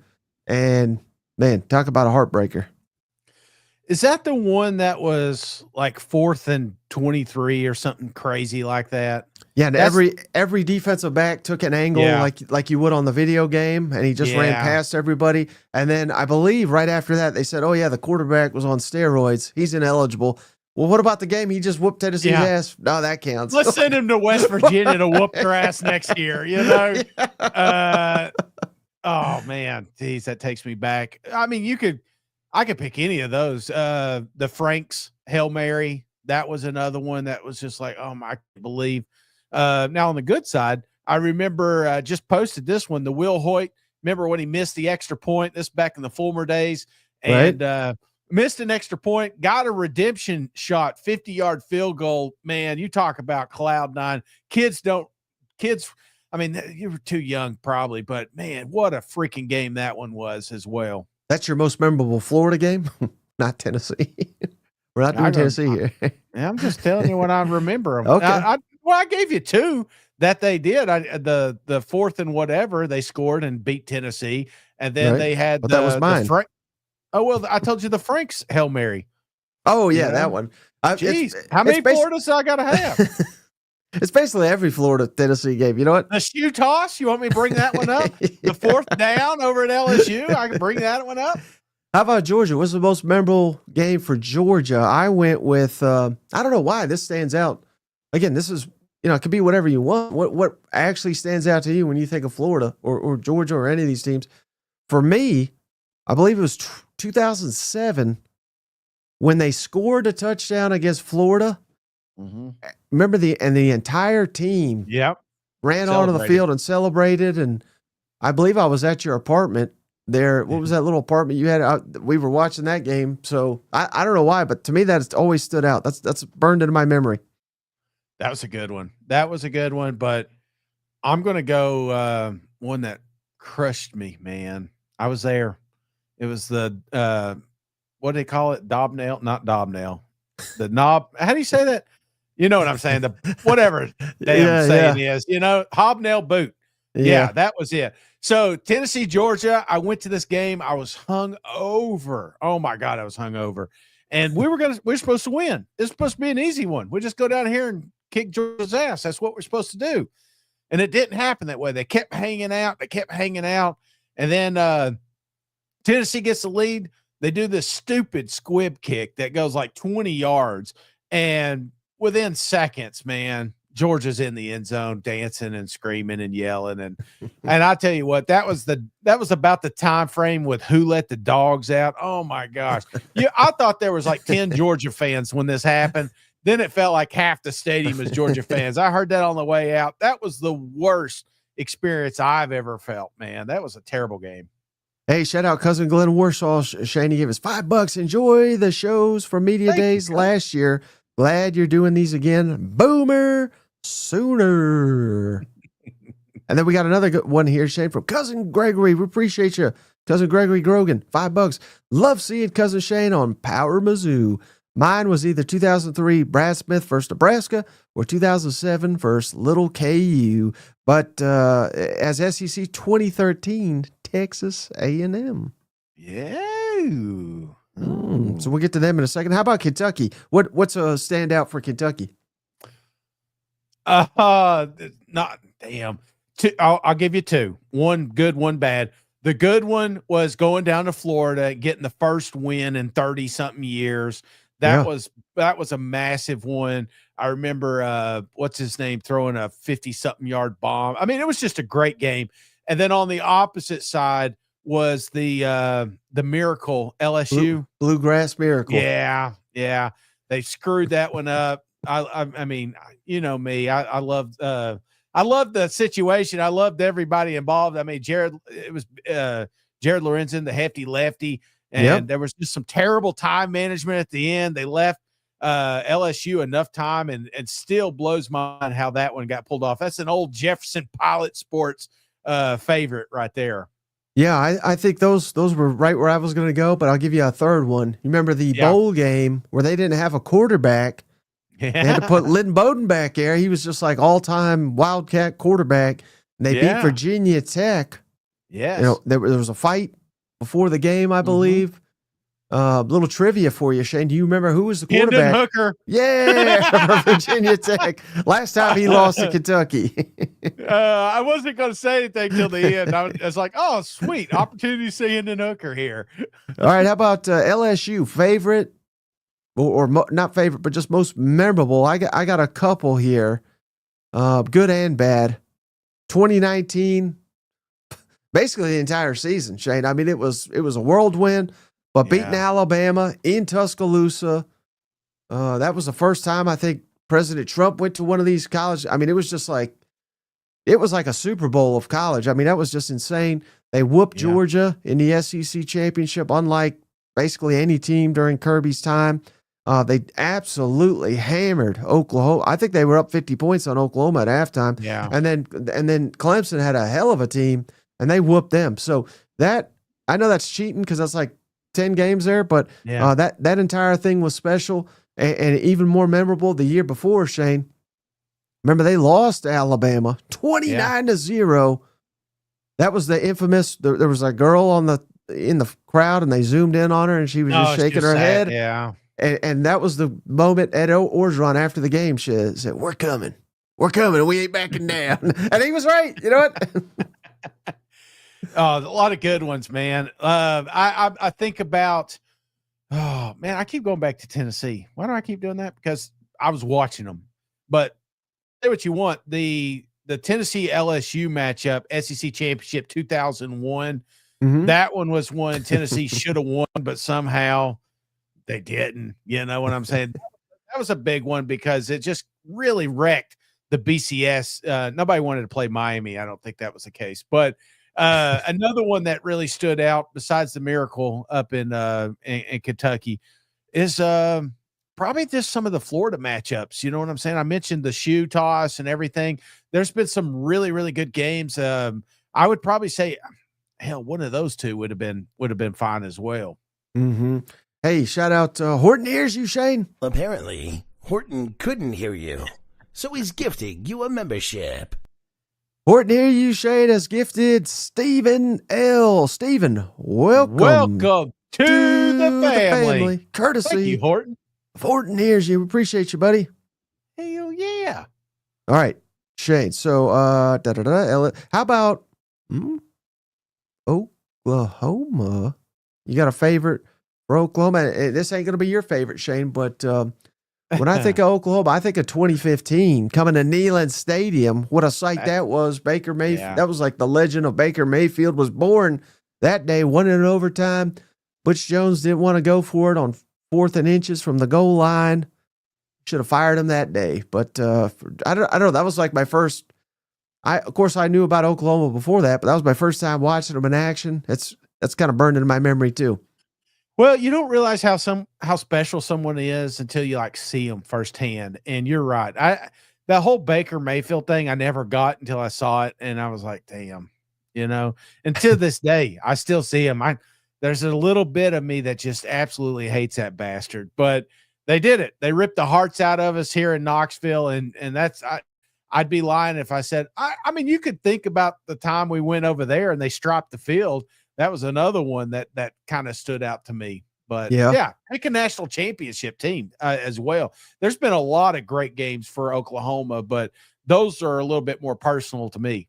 And man, talk about a heartbreaker. Is that the one that was like 4th and 23 or something crazy like that? Yeah, and every defensive back took an angle like you would on the video game, and he just ran past everybody. And then I believe right after that they said, "Oh yeah, the quarterback was on steroids. He's ineligible." Well, what about the game he just whooped Tennessee's ass? No, that counts. Let's send him to West Virginia to whoop their ass next year. You know. Oh man, geez, that takes me back. I mean, I could pick any of those. The Franks Hail Mary, that was another one that was just like, oh my, I can't believe. Now on the good side, I remember just posted this one, the Will Hoyt. Remember when he missed the extra point? This back in the Fulmer days, and missed an extra point, got a redemption shot, 50-yard field goal. Man, you talk about cloud nine. Kids. I mean, you were too young probably, but man, what a freaking game that one was as well. That's your most memorable Florida game? Not Tennessee. We're not doing Tennessee here. I'm just telling you what I remember. Okay. I gave you two that they did. The 4th and whatever, they scored and beat Tennessee. And then they had that was mine. I told you the Franks Hail Mary. Oh, yeah, that one. Jeez, how many Floridas I got to have? It's basically every Florida-Tennessee game. You know what? The shoe toss, you want me to bring that one up? The 4th down over at LSU, I can bring that one up. How about Georgia? What's the most memorable game for Georgia? I went with, I don't know why this stands out. Again, this is, it could be whatever you want. What actually stands out to you when you think of Florida or Georgia or any of these teams? For me, I believe it was 2007 when they scored a touchdown against Florida. Mm-hmm. Remember the entire team ran onto the field and celebrated. And I believe I was at your apartment there. What was that little apartment you had? We were watching that game. So I don't know why, but to me, that's always stood out. That's burned into my memory. That was a good one. But I'm going to go one that crushed me, man. I was there. It was the, what do they call it? Dobnail? Not Dobnail. The knob. How do you say that? You know what I'm saying? The whatever saying is, hobnail boot. Yeah, that was it. So Tennessee, Georgia, I went to this game. I was hung over. Oh my God, I was hung over. And we're supposed to win. It's supposed to be an easy one. We just go down here and kick Georgia's ass. That's what we're supposed to do. And it didn't happen that way. They kept hanging out. And then Tennessee gets the lead. They do this stupid squib kick that goes like 20 yards. And within seconds, man, Georgia's in the end zone dancing and screaming and yelling. And I tell you what, that was about the time frame with Who Let the Dogs Out. Oh my gosh. I thought there was like 10 Georgia fans when this happened. Then it felt like half the stadium was Georgia fans. I heard that on the way out. That was the worst experience I've ever felt, man. That was a terrible game. Hey, shout out Cousin Glenn Warsaw. Shane, he gave us $5. Enjoy the shows from Media Days last year. Glad you're doing these again. Boomer Sooner. And then we got another good one here, Shane, from Cousin Gregory. We appreciate you. Cousin Gregory Grogan, $5. Love seeing Cousin Shane on Power Mizzou. Mine was either 2003 Brad Smith versus Nebraska or 2007 versus Little KU. But as SEC 2013, Texas A&M. Yeah. So we'll get to them in a second. How about Kentucky? What's a standout for Kentucky? Not damn. I'll give you two. One good, one bad. The good one was going down to Florida, getting the first win in 30 something years. That was a massive one. I remember what's his name throwing a 50 something yard bomb. I mean, it was just a great game. And then on the opposite side was the Miracle LSU Bluegrass Miracle. Yeah. They screwed that one up. I mean, you know me. I loved the situation. I loved everybody involved. I mean, Jared Lorenzen, the hefty lefty, and there was just some terrible time management at the end. They left LSU enough time, and still blows my mind how that one got pulled off. That's an old Jefferson Pilot Sports favorite right there. Yeah, I think those were right where I was going to go, but I'll give you a third one. You remember the bowl game where they didn't have a quarterback? Yeah. They had to put Lynn Bowden back there. He was just like all-time Wildcat quarterback. And they beat Virginia Tech. Yes. You know, there was a fight before the game, I believe. Little trivia for you, Shane. Do you remember who was the quarterback? Hendon Hooker. Yeah, for Virginia Tech. Last time he lost to Kentucky. I wasn't going to say anything till the end. I was like, oh, sweet. Opportunity to see Hendon Hooker here. All right, how about LSU? Favorite or not favorite, but just most memorable? I got a couple here, good and bad. 2019, basically the entire season, Shane. I mean, it was a whirlwind. But beating Alabama in Tuscaloosa, that was the first time I think President Trump went to one of these colleges. I mean, it was like a Super Bowl of college. I mean, that was just insane. They whooped Georgia in the SEC championship, unlike basically any team during Kirby's time. They absolutely hammered Oklahoma. I think they were up 50 points on Oklahoma at halftime. Yeah. And then Clemson had a hell of a team, and they whooped them. So that, I know that's cheating because that's like 10 games there, but that entire thing was special and even more memorable the year before, Shane. Remember, they lost to Alabama 29-0. That was the infamous, there was a girl in the crowd and they zoomed in on her and she was just shaking her head. Yeah. And that was the moment Ed Orgeron after the game said, we're coming. We ain't backing down. And he was right. You know what? Oh, a lot of good ones, man. I think about, oh man, I keep going back to Tennessee. Why do I keep doing that? Because I was watching them. But say what you want. The Tennessee LSU matchup, SEC Championship 2001. That one was one Tennessee should have won, but somehow they didn't. You know what I'm saying? That was a big one because it just really wrecked the BCS. Nobody wanted to play Miami. I don't think that was the case, but another one that really stood out besides the Miracle up in Kentucky is probably just some of the Florida matchups. You know what I'm saying? I mentioned the shoe toss and everything. There's been some really, really good games. I would probably say, hell, one of those two would have been fine as well. Hey, shout out Horton hears you, Shane. Apparently, Horton couldn't hear you, so he's gifting you a membership. Horton hear you, Shane has gifted Stephen L. Stephen, welcome to the family. Courtesy Thank you, Horton. Horton hears you. Appreciate you, buddy. Hell yeah. All right, Shane. So, how about Oklahoma? You got a favorite for Oklahoma? This ain't going to be your favorite, Shane, but when I think of Oklahoma, I think of 2015 coming to Neyland Stadium. What a sight that was. Baker Mayfield. That was like the legend of Baker Mayfield was born that day, won in overtime. Butch Jones didn't want to go for it on 4th and inches from the goal line. Should have fired him that day. But I don't know. That was like my first. Of course, I knew about Oklahoma before that, but that was my first time watching them in action. That's kind of burned into my memory too. Well, you don't realize how special someone is until you like see them firsthand. And you're right. That whole Baker Mayfield thing, I never got until I saw it, and I was like, damn, you know. And to this day, I still see him. There's a little bit of me that just absolutely hates that bastard, but they did it. They ripped the hearts out of us here in Knoxville, and that's I'd be lying if I said I mean, you could think about the time we went over there and they stropped the field. That was another one that kind of stood out to me. But pick a national championship team as well. There's been a lot of great games for Oklahoma, but those are a little bit more personal to me.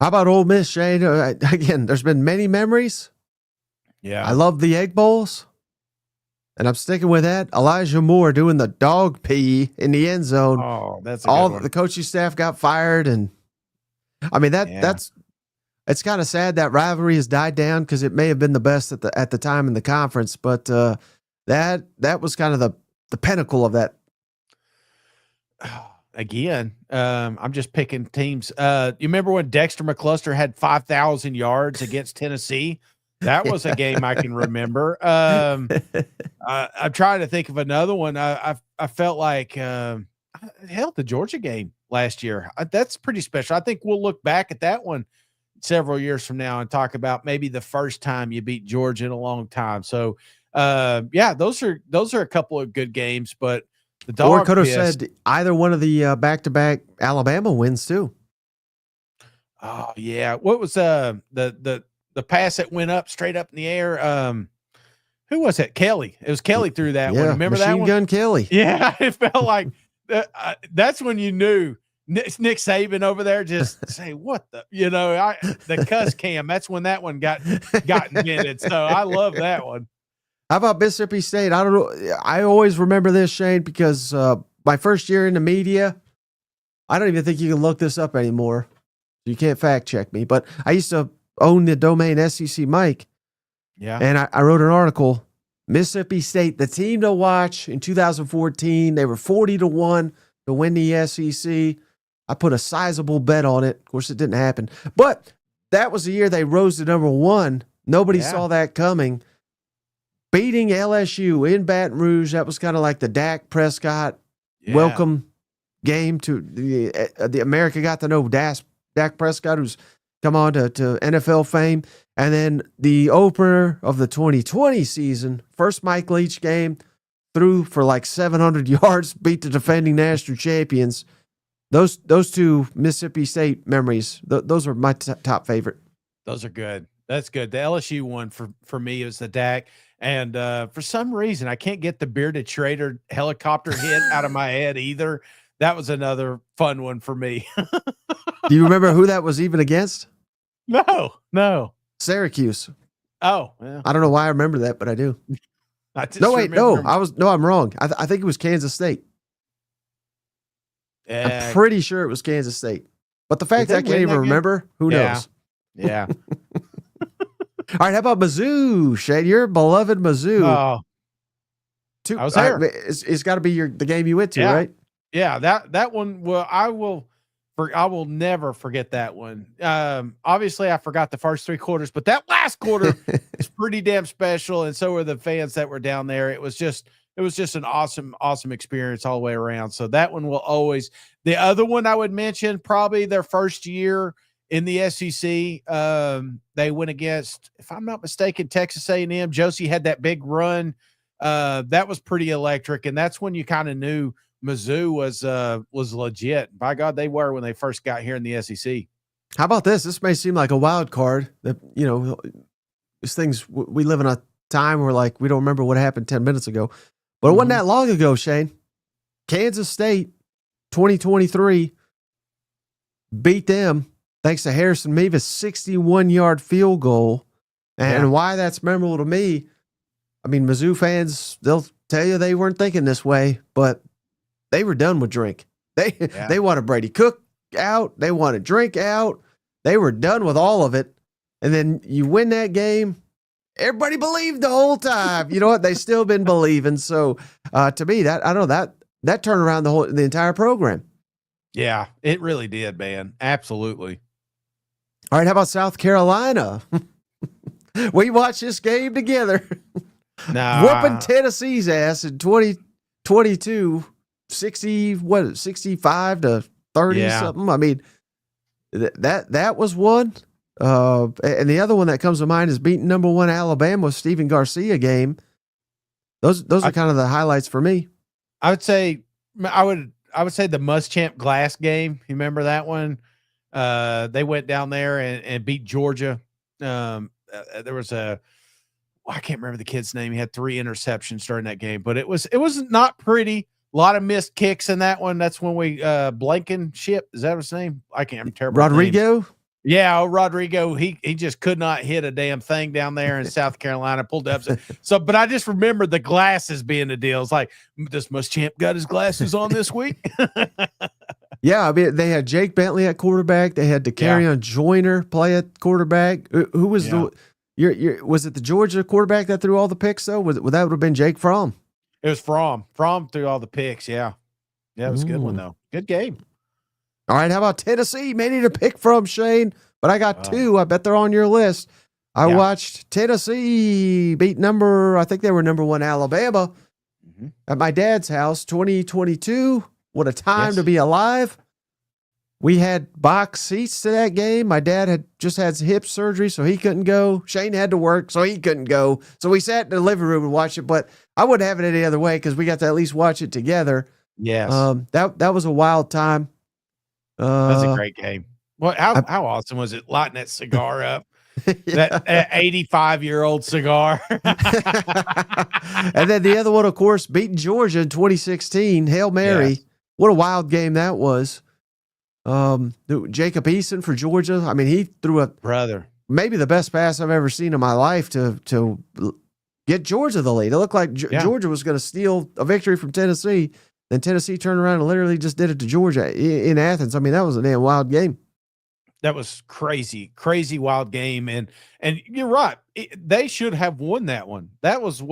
How about Ole Miss, Shane? Again, there's been many memories. Yeah. I love the Egg Bowls, and I'm sticking with that. Elijah Moore doing the dog pee in the end zone. Oh, that's all the coaching staff got fired, and I mean that's it's kind of sad that rivalry has died down because it may have been the best at the time in the conference, but that was kind of the pinnacle of that. Again, I'm just picking teams. You remember when Dexter McCluster had 5,000 yards against Tennessee? That was a game I can remember. I'm trying to think of another one. I felt like the Georgia game last year. That's pretty special. I think we'll look back at that one several years from now and talk about maybe the first time you beat Georgia in a long time. So, those are a couple of good games, but the dog or could have said either one of the back-to-back Alabama wins too. Oh yeah, what was the the pass that went up straight up in the air. Who was it? Kelly. It was Kelly threw that one. Remember that one? Machine Gun Kelly. Yeah, it felt like that's when you knew Nick Saban over there just say, what the, the cuss cam. That's when that one got invented. So I love that one. How about Mississippi State? I don't know. I always remember this, Shane, because my first year in the media, I don't even think you can look this up anymore. You can't fact check me, but I used to own the domain SEC Mike. Yeah. And I wrote an article, Mississippi State, the team to watch in 2014. They were 40-1 to win the SEC. I put a sizable bet on it. Of course, it didn't happen. But that was the year they rose to number 1. Nobody saw that coming. Beating LSU in Baton Rouge, that was kind of like the Dak Prescott welcome game to the America got to know Dak Prescott, who's come on to NFL fame. And then the opener of the 2020 season, first Mike Leach game, threw for like 700 yards, beat the defending national champions. Those two Mississippi State memories, those are my top favorite. Those are good. That's good. The LSU one for me is the Dak. And for some reason, I can't get the bearded trader helicopter hit out of my head either. That was another fun one for me. Do you remember who that was even against? No. Syracuse. Oh, yeah. I don't know why I remember that, but I do. I'm wrong. I think it was Kansas State. I'm pretty sure it was Kansas State. But the fact that I can't even remember, who knows? Yeah. All right, how about Mizzou, Shane? Your beloved Mizzou. Oh, I was there. It's got to be the game you went to, right? Yeah, that one. Well, I will never forget that one. Obviously, I forgot the first 3 quarters, but that last quarter is pretty damn special, and so were the fans that were down there. It was just an awesome experience all the way around. So that one will always. The other one I would mention, probably their first year in the SEC, they went against, if I'm not mistaken, Texas A&M. Josie had that big run. That was pretty electric, and that's when you kind of knew Mizzou was legit. By God, they were when they first got here in the SEC. How about this? This may seem like a wild card. That these things, we live in a time where we don't remember what happened 10 minutes ago, but it wasn't that long ago. Shane, Kansas State, 2023, beat them thanks to Harrison Mevis' 61-yard field goal. And why that's memorable to me, I mean, Mizzou fans, they'll tell you they weren't thinking this way, but they were done with drink. They wanted Brady Cook out. They wanted drink out. They were done with all of it. And then you win that game. Everybody believed the whole time. You know what? They still been believing. So to me, that turned around the entire program. Yeah, it really did, man. Absolutely. All right, how about South Carolina? We watched this game together. Whooping Tennessee's ass in 2022, 65 to 30 something. I mean, that was one. And the other one that comes to mind is beating number 1 Alabama, Stephen Garcia game. Those are kind of the highlights for me. I would say the Muschamp Glass game. You remember that one? They went down there and beat Georgia. There was I can't remember the kid's name. He had 3 interceptions during that game, but it was not pretty. A lot of missed kicks in that one. That's when we Blankenship, is that his name? I can't. I'm terrible. Rodrigo. Yeah, Rodrigo. He just could not hit a damn thing down there in South Carolina. Pulled up. But I just remember the glasses being the deal. It's like, does Muschamp got his glasses on this week? Yeah, I mean, they had Jake Bentley at quarterback. They had DeCarrion Joyner play at quarterback. Who was was it the Georgia quarterback that threw all the picks, though? That would have been Jake Fromm. It was Fromm. Fromm threw all the picks, yeah. Yeah, it was a good one, though. Good game. All right, how about Tennessee? May need to pick from, Shane, but I got 2. I bet they're on your list. I watched Tennessee beat I think they were number 1 Alabama at my dad's house, 2022. What a time to be alive. We had box seats to that game. My dad had just had hip surgery, so he couldn't go. Shane had to work, so he couldn't go. So we sat in the living room and watched it, but I wouldn't have it any other way because we got to at least watch it together. Yes. That was a wild time. That's a great game. Well, how awesome was it lighting that cigar up That 85-year-old cigar. And then the other one, of course, beating Georgia in 2016, Hail Mary. Yes. What a wild game that was. Jacob Eason for Georgia. I mean, he threw maybe the best pass I've ever seen in my life to get Georgia the lead. It looked like Georgia was going to steal a victory from Tennessee. Then Tennessee turned around and literally just did it to Georgia in Athens. I mean, that was a damn wild game. That was crazy wild game. And you're right. They should have won that one. That was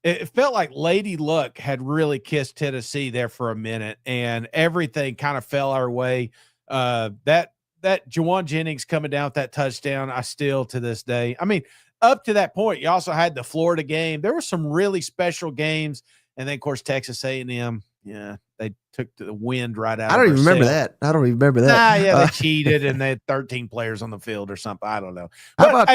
it felt like Lady Luck had really kissed Tennessee there for a minute, and everything kind of fell our way. That Juwan Jennings coming down with that touchdown, I still to this day, I mean, up to that point, you also had the Florida game. There were some really special games. And then, of course, Texas A&M, they took the wind right out. I don't even remember that. They cheated and they had 13 players on the field or something. I don't know. But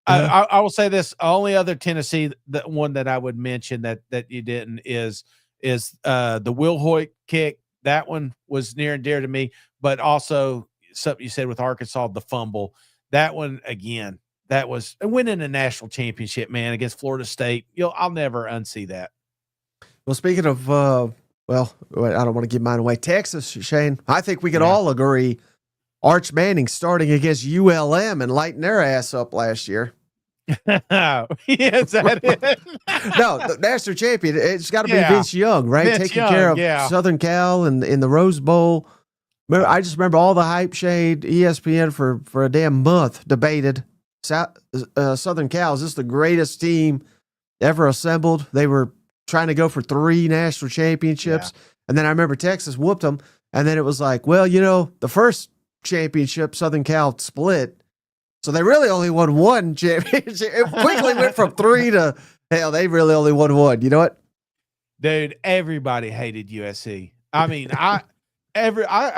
I will say this: only other Tennessee, the one that I would mention that you didn't is the Will Hoyt kick. That one was near and dear to me. But also something you said with Arkansas, the fumble. That one again. That was winning a national championship, man, against Florida State. I'll never unsee that. Well, speaking of, I don't want to give mine away. Texas, Shane, I think we could all agree Arch Manning starting against ULM and lighting their ass up last year. Is that it? No, the national champion, it's got to be Vince Young, right? Taking care of Southern Cal and in the Rose Bowl. I just remember all the hype shade, ESPN for a damn month debated Southern Cal. Is this the greatest team ever assembled? They were trying to go for 3 national championships. Yeah. And then I remember Texas whooped them. And then it was like, well, the first championship, Southern Cal split. So they really only won 1 championship. It quickly went from 3 to, hell, they really only won 1. You know what? Dude, everybody hated USC. I mean, I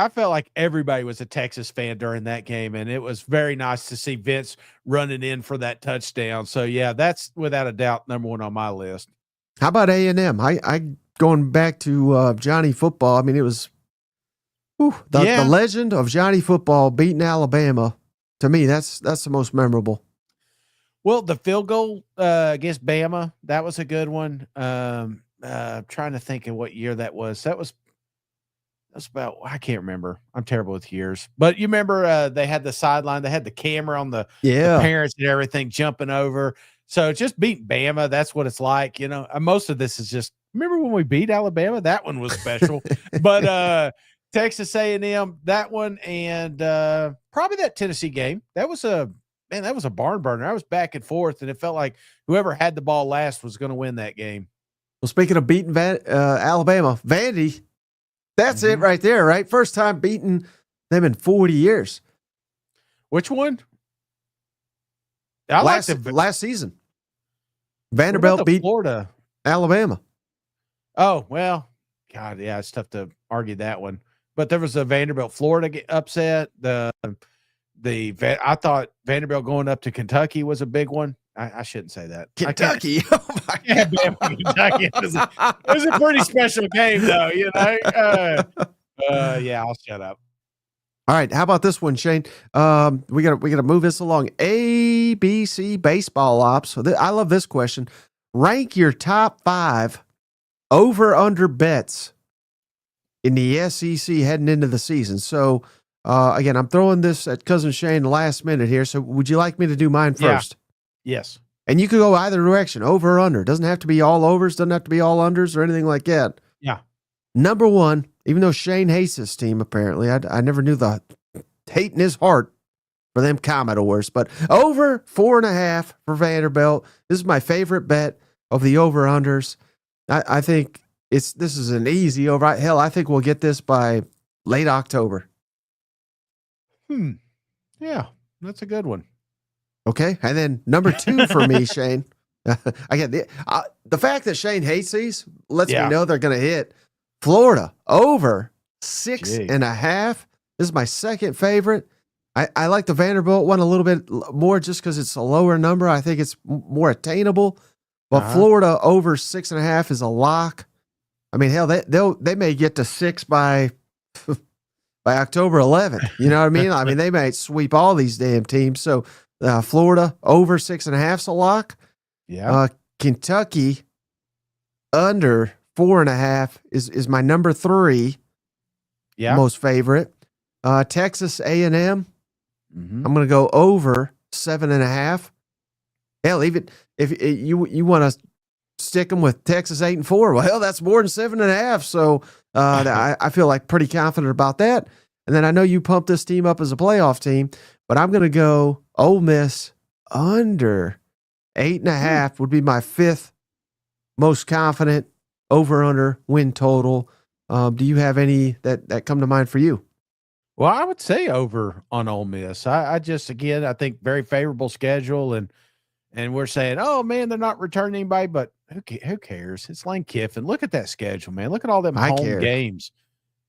felt like everybody was a Texas fan during that game, and it was very nice to see Vince running in for that touchdown. So, yeah, that's without a doubt number 1 on my list. How about A&M? I going back to Johnny Football. I mean, it was the legend of Johnny Football beating Alabama. To me, that's the most memorable. Well, the field goal against Bama, that was a good one. Trying to think of what year that was. That's about, I can't remember. I'm terrible with years. But you remember they had the sideline. They had the camera on the parents and everything jumping over. So just beating Bama, that's what it's like. Most of this is just, remember when we beat Alabama? That one was special. But Texas A&M, that one, and probably that Tennessee game. That was a barn burner. I was back and forth, and it felt like whoever had the ball last was going to win that game. Well, speaking of beating Alabama, Vandy, that's it right there, right? First time beating them in 40 years. Which one? Last season. Vanderbilt beat Florida, Alabama. Oh, well, God, yeah, it's tough to argue that one. But there was a Vanderbilt Florida upset. I thought Vanderbilt going up to Kentucky was a big one. I shouldn't say that. Kentucky. Oh my God. Kentucky. It was a pretty special game, though. Yeah, I'll shut up. All right, how about this one, Shane? We gotta move this along. ABC baseball ops. I love this question. Rank your top 5 over/under bets in the SEC heading into the season. So, again, I'm throwing this at Cousin Shane last minute here. So, would you like me to do mine first? Yeah. Yes. And you could go either direction, over or under. Doesn't have to be all overs. Doesn't have to be all unders or anything like that. Yeah. Number 1. Even though Shane hates this team, apparently, I never knew the hate in his heart for them Commodores, but over 4.5 for Vanderbilt. This is my favorite bet of the over-unders. I think this is an easy over. Hell, I think we'll get this by late October. Yeah, that's a good one. Okay, and then number 2 for me, Shane. Again, the fact that Shane hates these lets me know they're going to hit. Florida over 6.5. This is my second favorite. I like the Vanderbilt one a little bit more just because it's a lower number. I think it's more attainable. But Florida over 6.5 is a lock. I mean, hell, they may get to 6 by October 11th. You know what I mean? I mean, they might sweep all these damn teams. So Florida over 6.5's a lock. Yeah. Kentucky under 4.5 is my number 3. Yeah. Most favorite. Texas A&M. Mm-hmm. I'm going to go over 7.5. Hell, even if you want to stick them with Texas 8-4, well, that's more than 7.5. So I feel like pretty confident about that. And then I know you pumped this team up as a playoff team, but I'm going to go Ole Miss under 8.5 would be my 5th most confident over/under win total. Do you have any that come to mind for you? Well, I would say over on Ole Miss. I just, again, I think very favorable schedule, and we're saying, oh man, they're not returning anybody, but who cares? It's Lane Kiffin. Look at that schedule, man. Look at all them home games,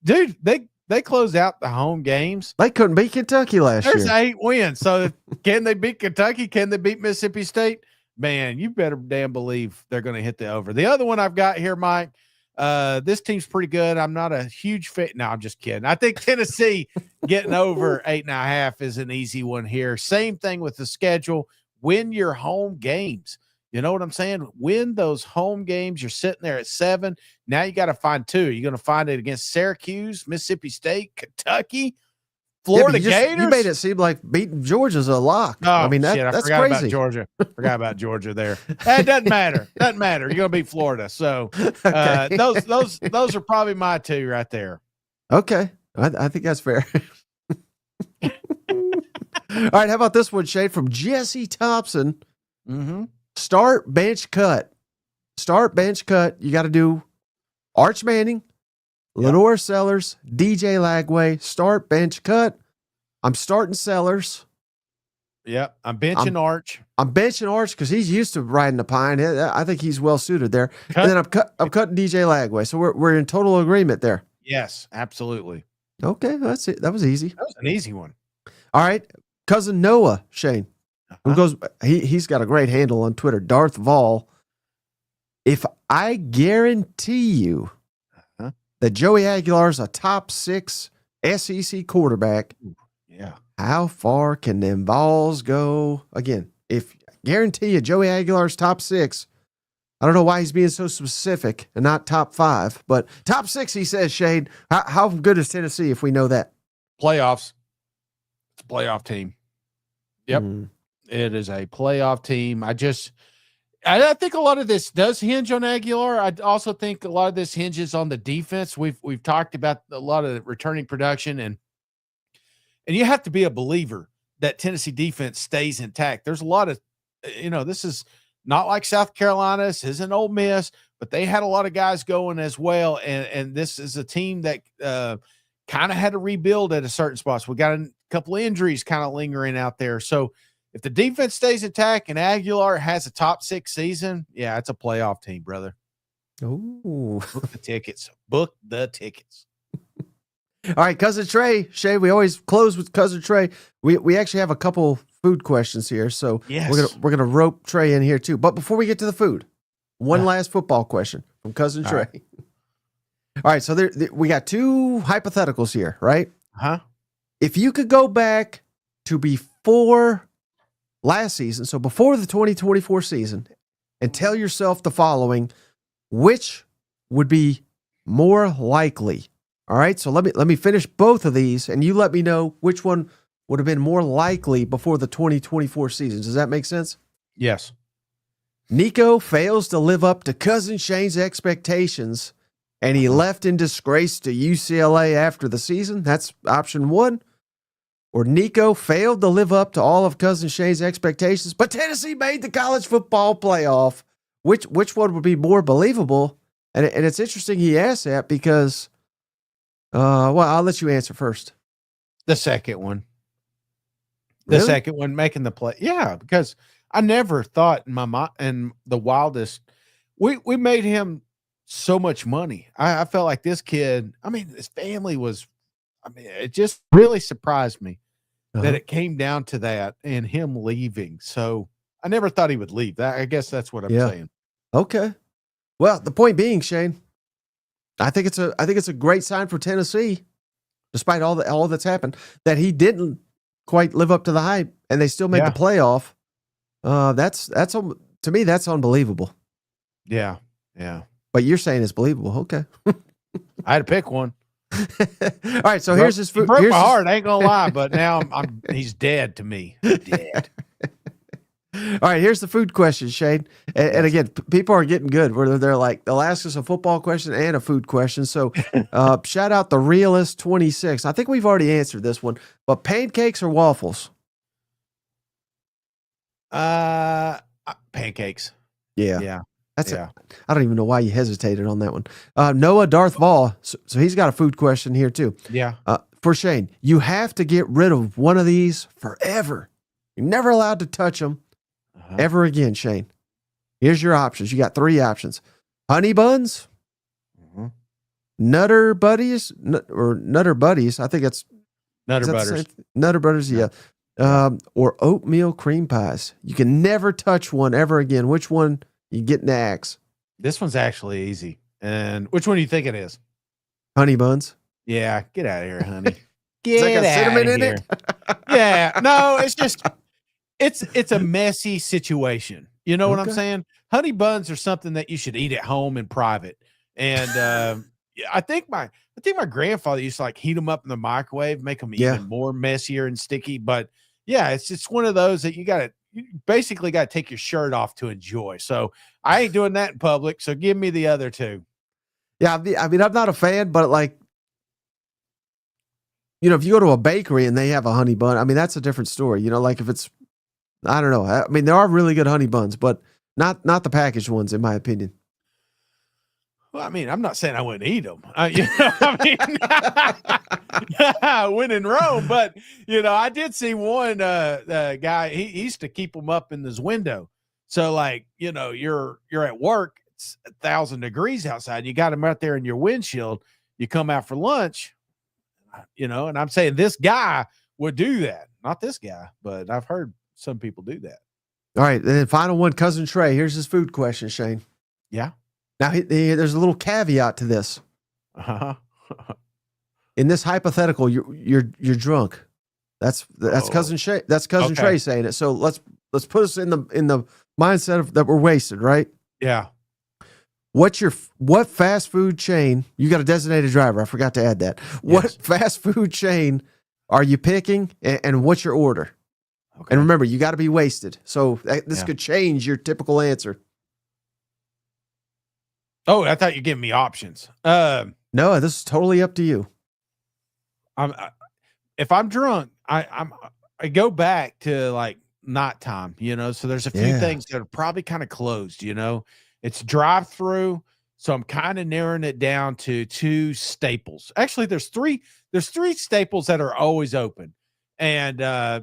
dude. They closed out the home games. They couldn't beat Kentucky last year. There's 8 wins. So can they beat Kentucky? Can they beat Mississippi State? Man, you better damn believe they're going to hit the over. The other one I've got here, Mike, this team's pretty good. I'm not a huge fan. No, I'm just kidding. I think Tennessee getting over 8.5 is an easy one here. Same thing with the schedule. Win your home games. You know what I'm saying? Win those home games. You're sitting there at 7. Now you got to find 2. You're going to find it against Syracuse, Mississippi State, Kentucky, Florida Gators. You made it seem like beating Georgia's a lock. Oh, I mean, that's forgot crazy. About Georgia. Forgot about Georgia there. It doesn't matter. Doesn't matter. You're going to beat Florida. So Okay. those are probably my 2 right there. Okay. I think that's fair. All right. How about this one, Shade, from Jesse Thompson? Mm-hmm. Start, bench, cut. Start, bench, cut. You got to do Arch Manning, Lenore Sellers, DJ Lagway. Start, bench, cut. I'm starting Sellers. Yep. I'm benching Arch. I'm benching Arch because he's used to riding the pine. I think he's well suited there. And then I'm cutting DJ Lagway. So we're in total agreement there. Yes, absolutely. Okay, that's it. That was easy. That was an easy one. All right, cousin Noah Shane, who goes. He's got a great handle on Twitter. Darth Vol. If I guarantee you that Joey Aguilar is a top 6 SEC quarterback, yeah, how far can them balls go? Again, if I guarantee you Joey Aguilar's top 6, I don't know why he's being so specific and not top 5, but top 6, he says, Shane. How good is Tennessee if we know that? Playoffs. It's a playoff team. Yep. It is a playoff team. I think a lot of this does hinge on Aguilar. I also think a lot of this hinges on the defense. We've talked about a lot of returning production, and you have to be a believer that Tennessee defense stays intact. There's a lot of, this is not like South Carolina. This isn't Ole Miss, but they had a lot of guys going as well. And this is a team that kind of had to rebuild at a certain spot. So we got a couple of injuries kind of lingering out there. So if the defense stays intact and Aguilar has a top 6 season, yeah, it's a playoff team, brother. Ooh. Book the tickets. Book the tickets. All right, Cousin Trey. Shay, we always close with Cousin Trey. We actually have a couple food questions here, so yes, we're gonna rope Trey in here too. But before we get to the food, one last football question from Cousin Trey. Right. All right, so we got 2 hypotheticals here, right? If you could go back to before last season, so before the 2024 season, and tell yourself the following, which would be more likely? All right, so let me finish both of these, and you let me know which one would have been more likely before the 2024 season. Does that make sense? Yes. Nico fails to live up to Cousin Shane's expectations, and he left in disgrace to UCLA after the season. That's option 1. Or Nico failed to live up to all of Cousin Shane's expectations, but Tennessee made the college football playoff. Which one would be more believable? And it's interesting he asked that because, I'll let you answer first. The second one. Really? The second one, making the play. Yeah, because I never thought in my mind, in the wildest, we made him so much money. I felt like this kid, his family was, it just really surprised me that it came down to that and him leaving. So I never thought he would leave. I guess that's what I'm saying. Okay. Well, the point being, Shane, I think it's a great sign for Tennessee, despite all that's happened, that he didn't quite live up to the hype and they still make the playoff. To me, that's unbelievable. Yeah. Yeah. But you're saying it's believable. Okay. I had to pick one. All right. So here's his food. Broke my heart. I ain't gonna lie, but now he's dead to me. Dead. All right. Here's the food question, Shane. And again, people are getting good where they're like, they'll ask us a football question and a food question. So shout out the Realist 26. I think we've already answered this one, but pancakes or waffles? Pancakes. Yeah. Yeah. I don't even know why you hesitated on that one. Noah Darth Vaugh. So he's got a food question here too. Yeah. For Shane, you have to get rid of one of these forever. You're never allowed to touch them ever again, Shane. Here's your options. You got 3 options: honey buns, Nutter Buddies, or Nutter Buddies. I think it's Nutter Butters. Nutter Butters, yeah. Or oatmeal cream pies. You can never touch one ever again. Which one you get in the axe? This one's actually easy. And which one do you think it is? Honey buns. Yeah, get out of here, honey. Get like a cinnamon in here. It. Yeah, no, it's just it's a messy situation. You know what I'm saying? Honey buns are something that you should eat at home in private. And I think my grandfather used to like heat them up in the microwave, make them even more messier and sticky. But yeah, it's one of those that you basically got to take your shirt off to enjoy. So I ain't doing that in public. So give me the other 2. Yeah, I mean, I'm not a fan, but like, if you go to a bakery and they have a honey bun, I mean, that's a different story. Like if it's, I don't know. I mean, there are really good honey buns, but not the packaged ones, in my opinion. Well, I mean, I'm not saying I wouldn't eat them. When in Rome, but I did see one guy. He used to keep them up in his window. So, like, you're at work. It's 1,000 degrees outside. You got them out there in your windshield. You come out for lunch. And I'm saying this guy would do that. Not this guy, but I've heard some people do that. All right, and then final one, Cousin Trey. Here's his food question, Shane. Yeah. Now, there's a little caveat to this. In this hypothetical, you're drunk. That's Cousin Shay. That's Cousin Trey saying it. So let's put us in the mindset of that we're wasted, right? Yeah. What fast food chain? You got a designated driver. I forgot to add that. Yes. What fast food chain are you picking, and what's your order? Okay. And remember, you got to be wasted. So this could change your typical answer. Oh, I thought you were giving me options. No, this is totally up to you. If I'm drunk, I go back to like nighttime, so there's a few things that are probably kind of closed, it's drive-through. So I'm kind of narrowing it down to 2 staples. Actually, there's three staples that are always open. And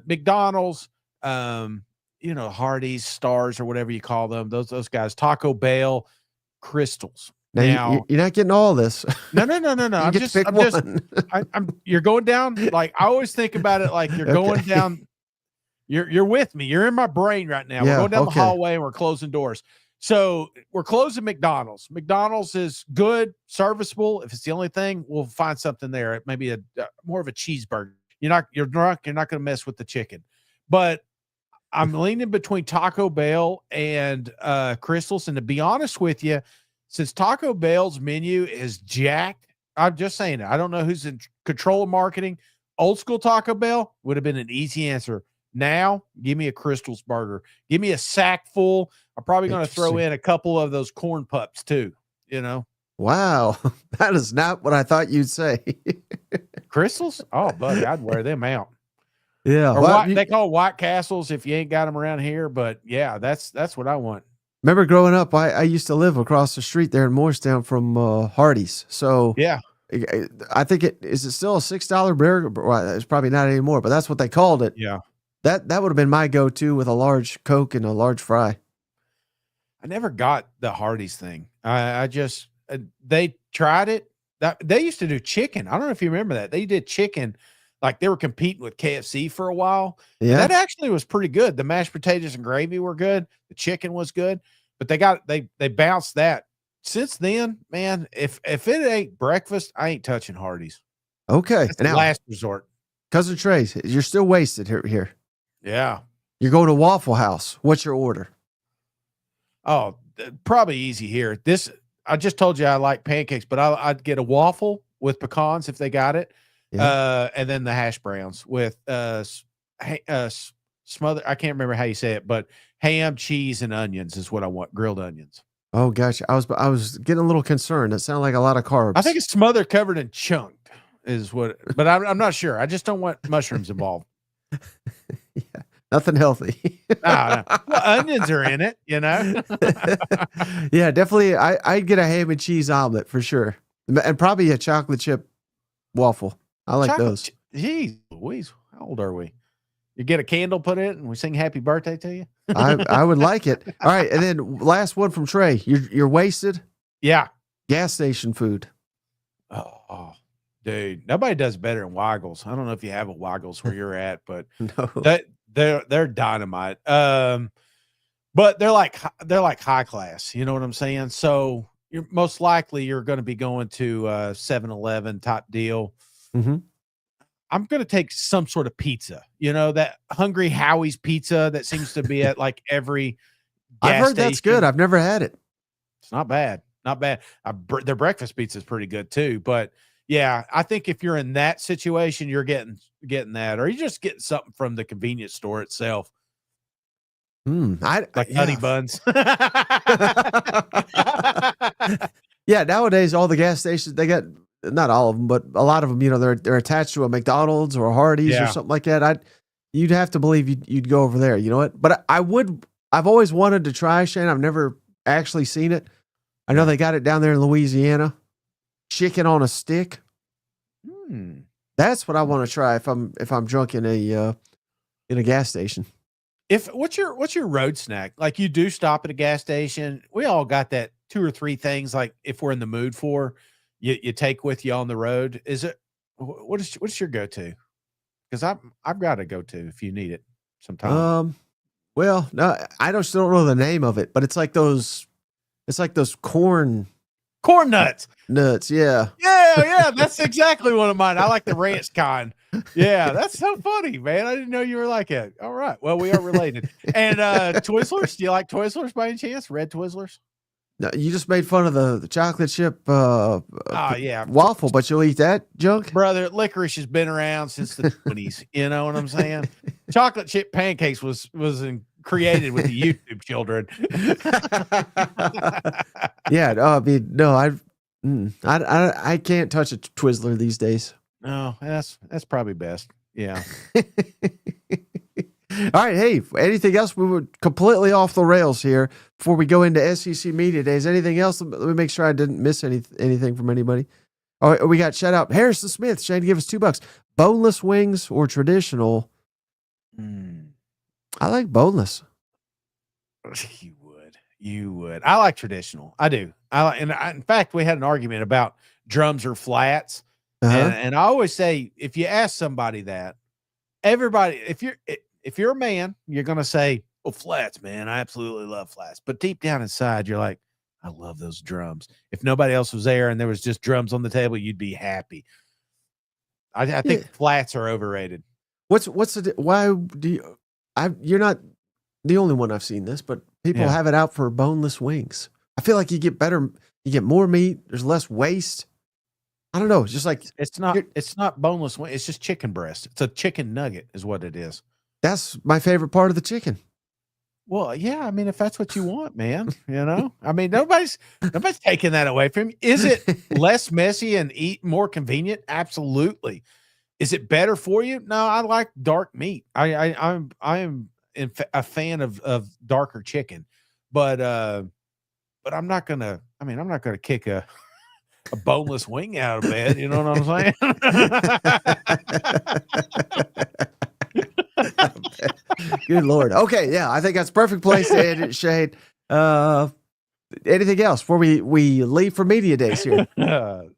McDonald's, Hardee's, Stars, or whatever you call them, those guys, Taco Bell, Crystals. Now you're not getting all this. No. You're going down. Like, I always think about it like you're going down. You're with me. You're in my brain right now. We're going down the hallway and we're closing doors. So we're closing McDonald's. McDonald's is good, serviceable. If it's the only thing, we'll find something there. Maybe more of a cheeseburger. You're drunk. You're not going to mess with the chicken. But I'm leaning between Taco Bell and Crystals. And to be honest with you, since Taco Bell's menu is jacked, I'm just saying it. I don't know who's in control of marketing. Old school Taco Bell would have been an easy answer. Now, give me a Crystals burger. Give me a sack full. I'm probably going to throw in a couple of those corn pups too, Wow. That is not what I thought you'd say. Crystals? Oh, buddy, I'd wear them out. Yeah. Or they call White Castles if you ain't got them around here. But yeah, that's what I want. Remember growing up, I used to live across the street there in Morristown from Hardee's. So yeah, I think is it still a $6 burger? Well, it's probably not anymore, but that's what they called it. Yeah. That would have been my go-to with a large Coke and a large fry. I never got the Hardee's thing. I just they tried it. They used to do chicken. I don't know if you remember that. They did chicken, like they were competing with KFC for a while. Yeah, that actually was pretty good. The mashed potatoes and gravy were good. The chicken was good, but they bounced that. Since then, man, if it ain't breakfast, I ain't touching Hardee's. Okay, that's the last resort. Cousin Trey, you're still wasted here. Yeah. You're going to Waffle House. What's your order? Oh, probably easy here. I just told you I like pancakes, but I'd get a waffle with pecans if they got it. Yeah. And then the hash browns with smother. I can't remember how you say it, but ham, cheese, and onions is what I want. Grilled onions. Oh gosh, I was getting a little concerned. It sounded like a lot of carbs. I think it's smothered, covered, and chunked is what. But I'm not sure. I just don't want mushrooms involved. Yeah, nothing healthy. Well, onions are in it, you know. Yeah, definitely. I'd get a ham and cheese omelet for sure, and probably a chocolate chip waffle. I like those. Jeez Louise, how old are we? You get a candle put in it and we sing happy birthday to you? I would like it. All right. And then last one from Trey. You're wasted. Yeah. Gas station food. Oh, dude. Nobody does better than Waggles. I don't know if you have a Waggles where you're at, but No. they're dynamite. But they're like high class. You know what I'm saying? So you're most likely you're going to be going to 7-Eleven type deal. Mm-hmm. I'm going to take some sort of pizza, you know, that Hungry Howie's pizza that seems to be at like every gas I've heard station. that's good. I've never had it. It's not bad. Not bad. Their breakfast pizza is pretty good too. But yeah, I think if you're in that situation, you're getting that, or you're just getting something from the convenience store itself. Like honey buns. Yeah, nowadays all the gas stations, they got, not all of them, but a lot of them, you know, they're attached to a McDonald's or a Hardee's or something like that. You'd have to believe you'd go over there. You know what? But I've always wanted to try, Shane. I've never actually seen it. I know they got it down there in Louisiana. Chicken on a stick. That's what I want to try if I'm drunk in a gas station. What's your road snack? Like, you do stop at a gas station. We all got that 2 or 3 things, like if we're in the mood for, you take with you on the road. Is it, what's your go-to? Because I've got a go-to if you need it sometime. Well, no, I still don't know the name of it, but it's like those corn nuts. Yeah. Yeah. That's exactly one of mine. I like the ranch kind. Yeah. That's so funny, man. I didn't know you were like it. All right. Well, we are related. And Twizzlers. Do you like Twizzlers by any chance? Red Twizzlers? No, you just made fun of the chocolate chip yeah, waffle, but you'll eat that junk? Brother, licorice has been around since the 20s. You know what I'm saying? Chocolate chip pancakes was created with the YouTube children. Yeah, I mean, no, I can't touch a Twizzler these days. No, that's probably best. Yeah. All right. Hey, anything else? We were completely off the rails here before we go into SEC Media Days. Anything else? Let me make sure I didn't miss anything from anybody. All right, we got shout out Harrison Smith. Shane, give us $2. Boneless wings or traditional? I like boneless. You would. I like traditional. I do. In fact, we had an argument about drums or flats. And I always say, if you ask somebody that, everybody, if you're a man, you're going to say, "Oh, flats, man. I absolutely love flats." But deep down inside, you're like, "I love those drums." If nobody else was there and there was just drums on the table, you'd be happy. I think flats are overrated. Why do you, you're not the only one I've seen this, but people have it out for boneless wings. I feel like you get more meat. There's less waste. I don't know. It's just like, it's not boneless wing. It's just chicken breast. It's a chicken nugget is what it is. That's my favorite part of the chicken. Well, yeah. I mean, if that's what you want, man, you know, I mean, nobody's taking that away from you. Is it less messy and more convenient? Absolutely. Is it better for you? No, I like dark meat. I am a fan of darker chicken, but I'm not gonna kick a boneless wing out of bed. You know what I'm saying? Good Lord. Okay. Yeah. I think that's a perfect place to end it, Shane. Anything else before we leave for media days here? No.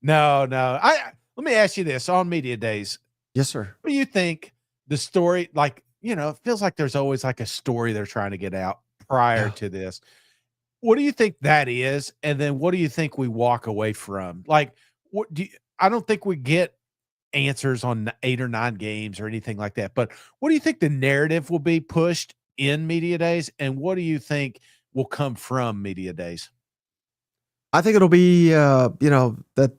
Let me ask you this on media days. Yes, sir. What do you think the story, like, you know, it feels like there's always like a story they're trying to get out prior to this. What do you think that is? And then what do you think we walk away from? Like, I don't think we get answers on 8 or 9 games or anything like that. But what do you think the narrative will be pushed in media days, and what do you think will come from media days? I think it'll be, that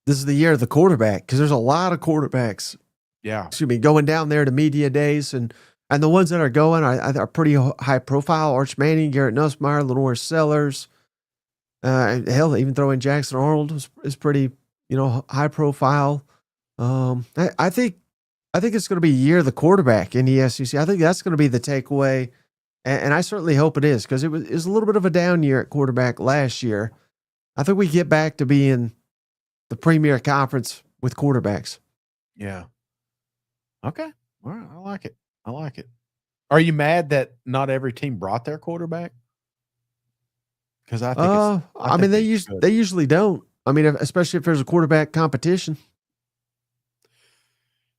this is the year of the quarterback, because there's a lot of quarterbacks. Yeah. Going down there to media days, and the ones that are going are pretty high profile. Arch Manning, Garrett Nussmeier, Lenore Sellers, hell, even throw in Jackson Arnold is pretty, high profile. I think it's going to be a year of the quarterback in the SEC. I think that's going to be the takeaway, and I certainly hope it is, because it was a little bit of a down year at quarterback last year. I think we get back to being the premier conference with quarterbacks. Yeah. Okay. All right. I like it. Are you mad that not every team brought their quarterback? Because I think they usually don't. I mean, especially if there's a quarterback competition.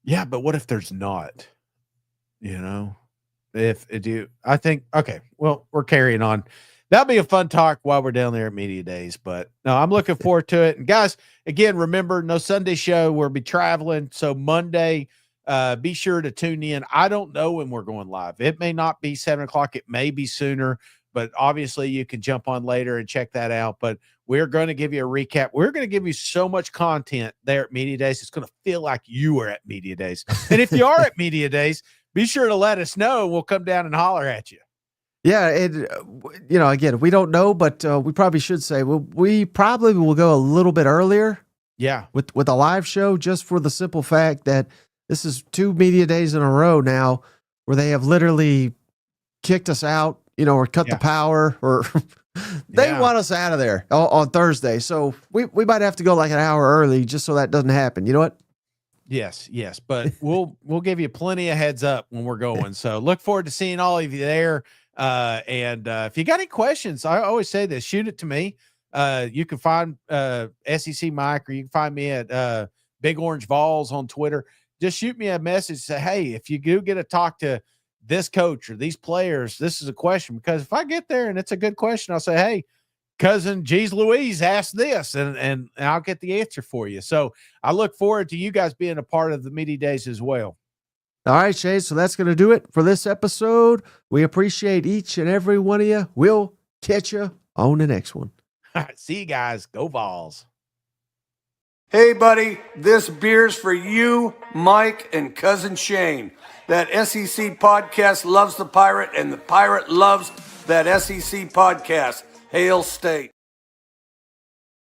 Yeah, but what if there's not? I think, okay, well, we're carrying on. That'll be a fun talk while we're down there at media days, but no, I'm looking forward to it. And guys, again, remember, no Sunday show. We'll be traveling. So Monday, be sure to tune in. I don't know when we're going live. It may not be 7:00. It may be sooner, but obviously you can jump on later and check that out. But we're going to give you a recap. We're going to give you so much content there at media days. It's going to feel like you were at media days. And if you are at media days, be sure to let us know. We'll come down and holler at you. Yeah, again, we don't know, but we probably should say we probably will go a little bit earlier. Yeah, with a live show, just for the simple fact that this is 2 media days in a row now where they have literally kicked us out, or cut the power, or they want us out of there on Thursday. So we might have to go like an hour early just so that doesn't happen. You know what? Yes, but we'll give you plenty of heads up when we're going. So look forward to seeing all of you there. And if you got any questions, I always say this, shoot it to me. You can find SEC Mike, or you can find me at Big Orange Vols on Twitter. Just shoot me a message, say, hey, if you do get to talk to this coach or these players, this is a question. Because if I get there and it's a good question, I'll say, hey, cousin Geez Louise asked this, and I'll get the answer for you. So I look forward to you guys being a part of the media days as well. All right, Shay. So that's going to do it for this episode. We appreciate each and every one of you. We'll catch you on the next one. All right, see you guys. Go Vols. Hey, buddy, this beer's for you, Mike, and Cousin Shane. That SEC podcast loves the Pirate, and the Pirate loves that SEC podcast. Hail State.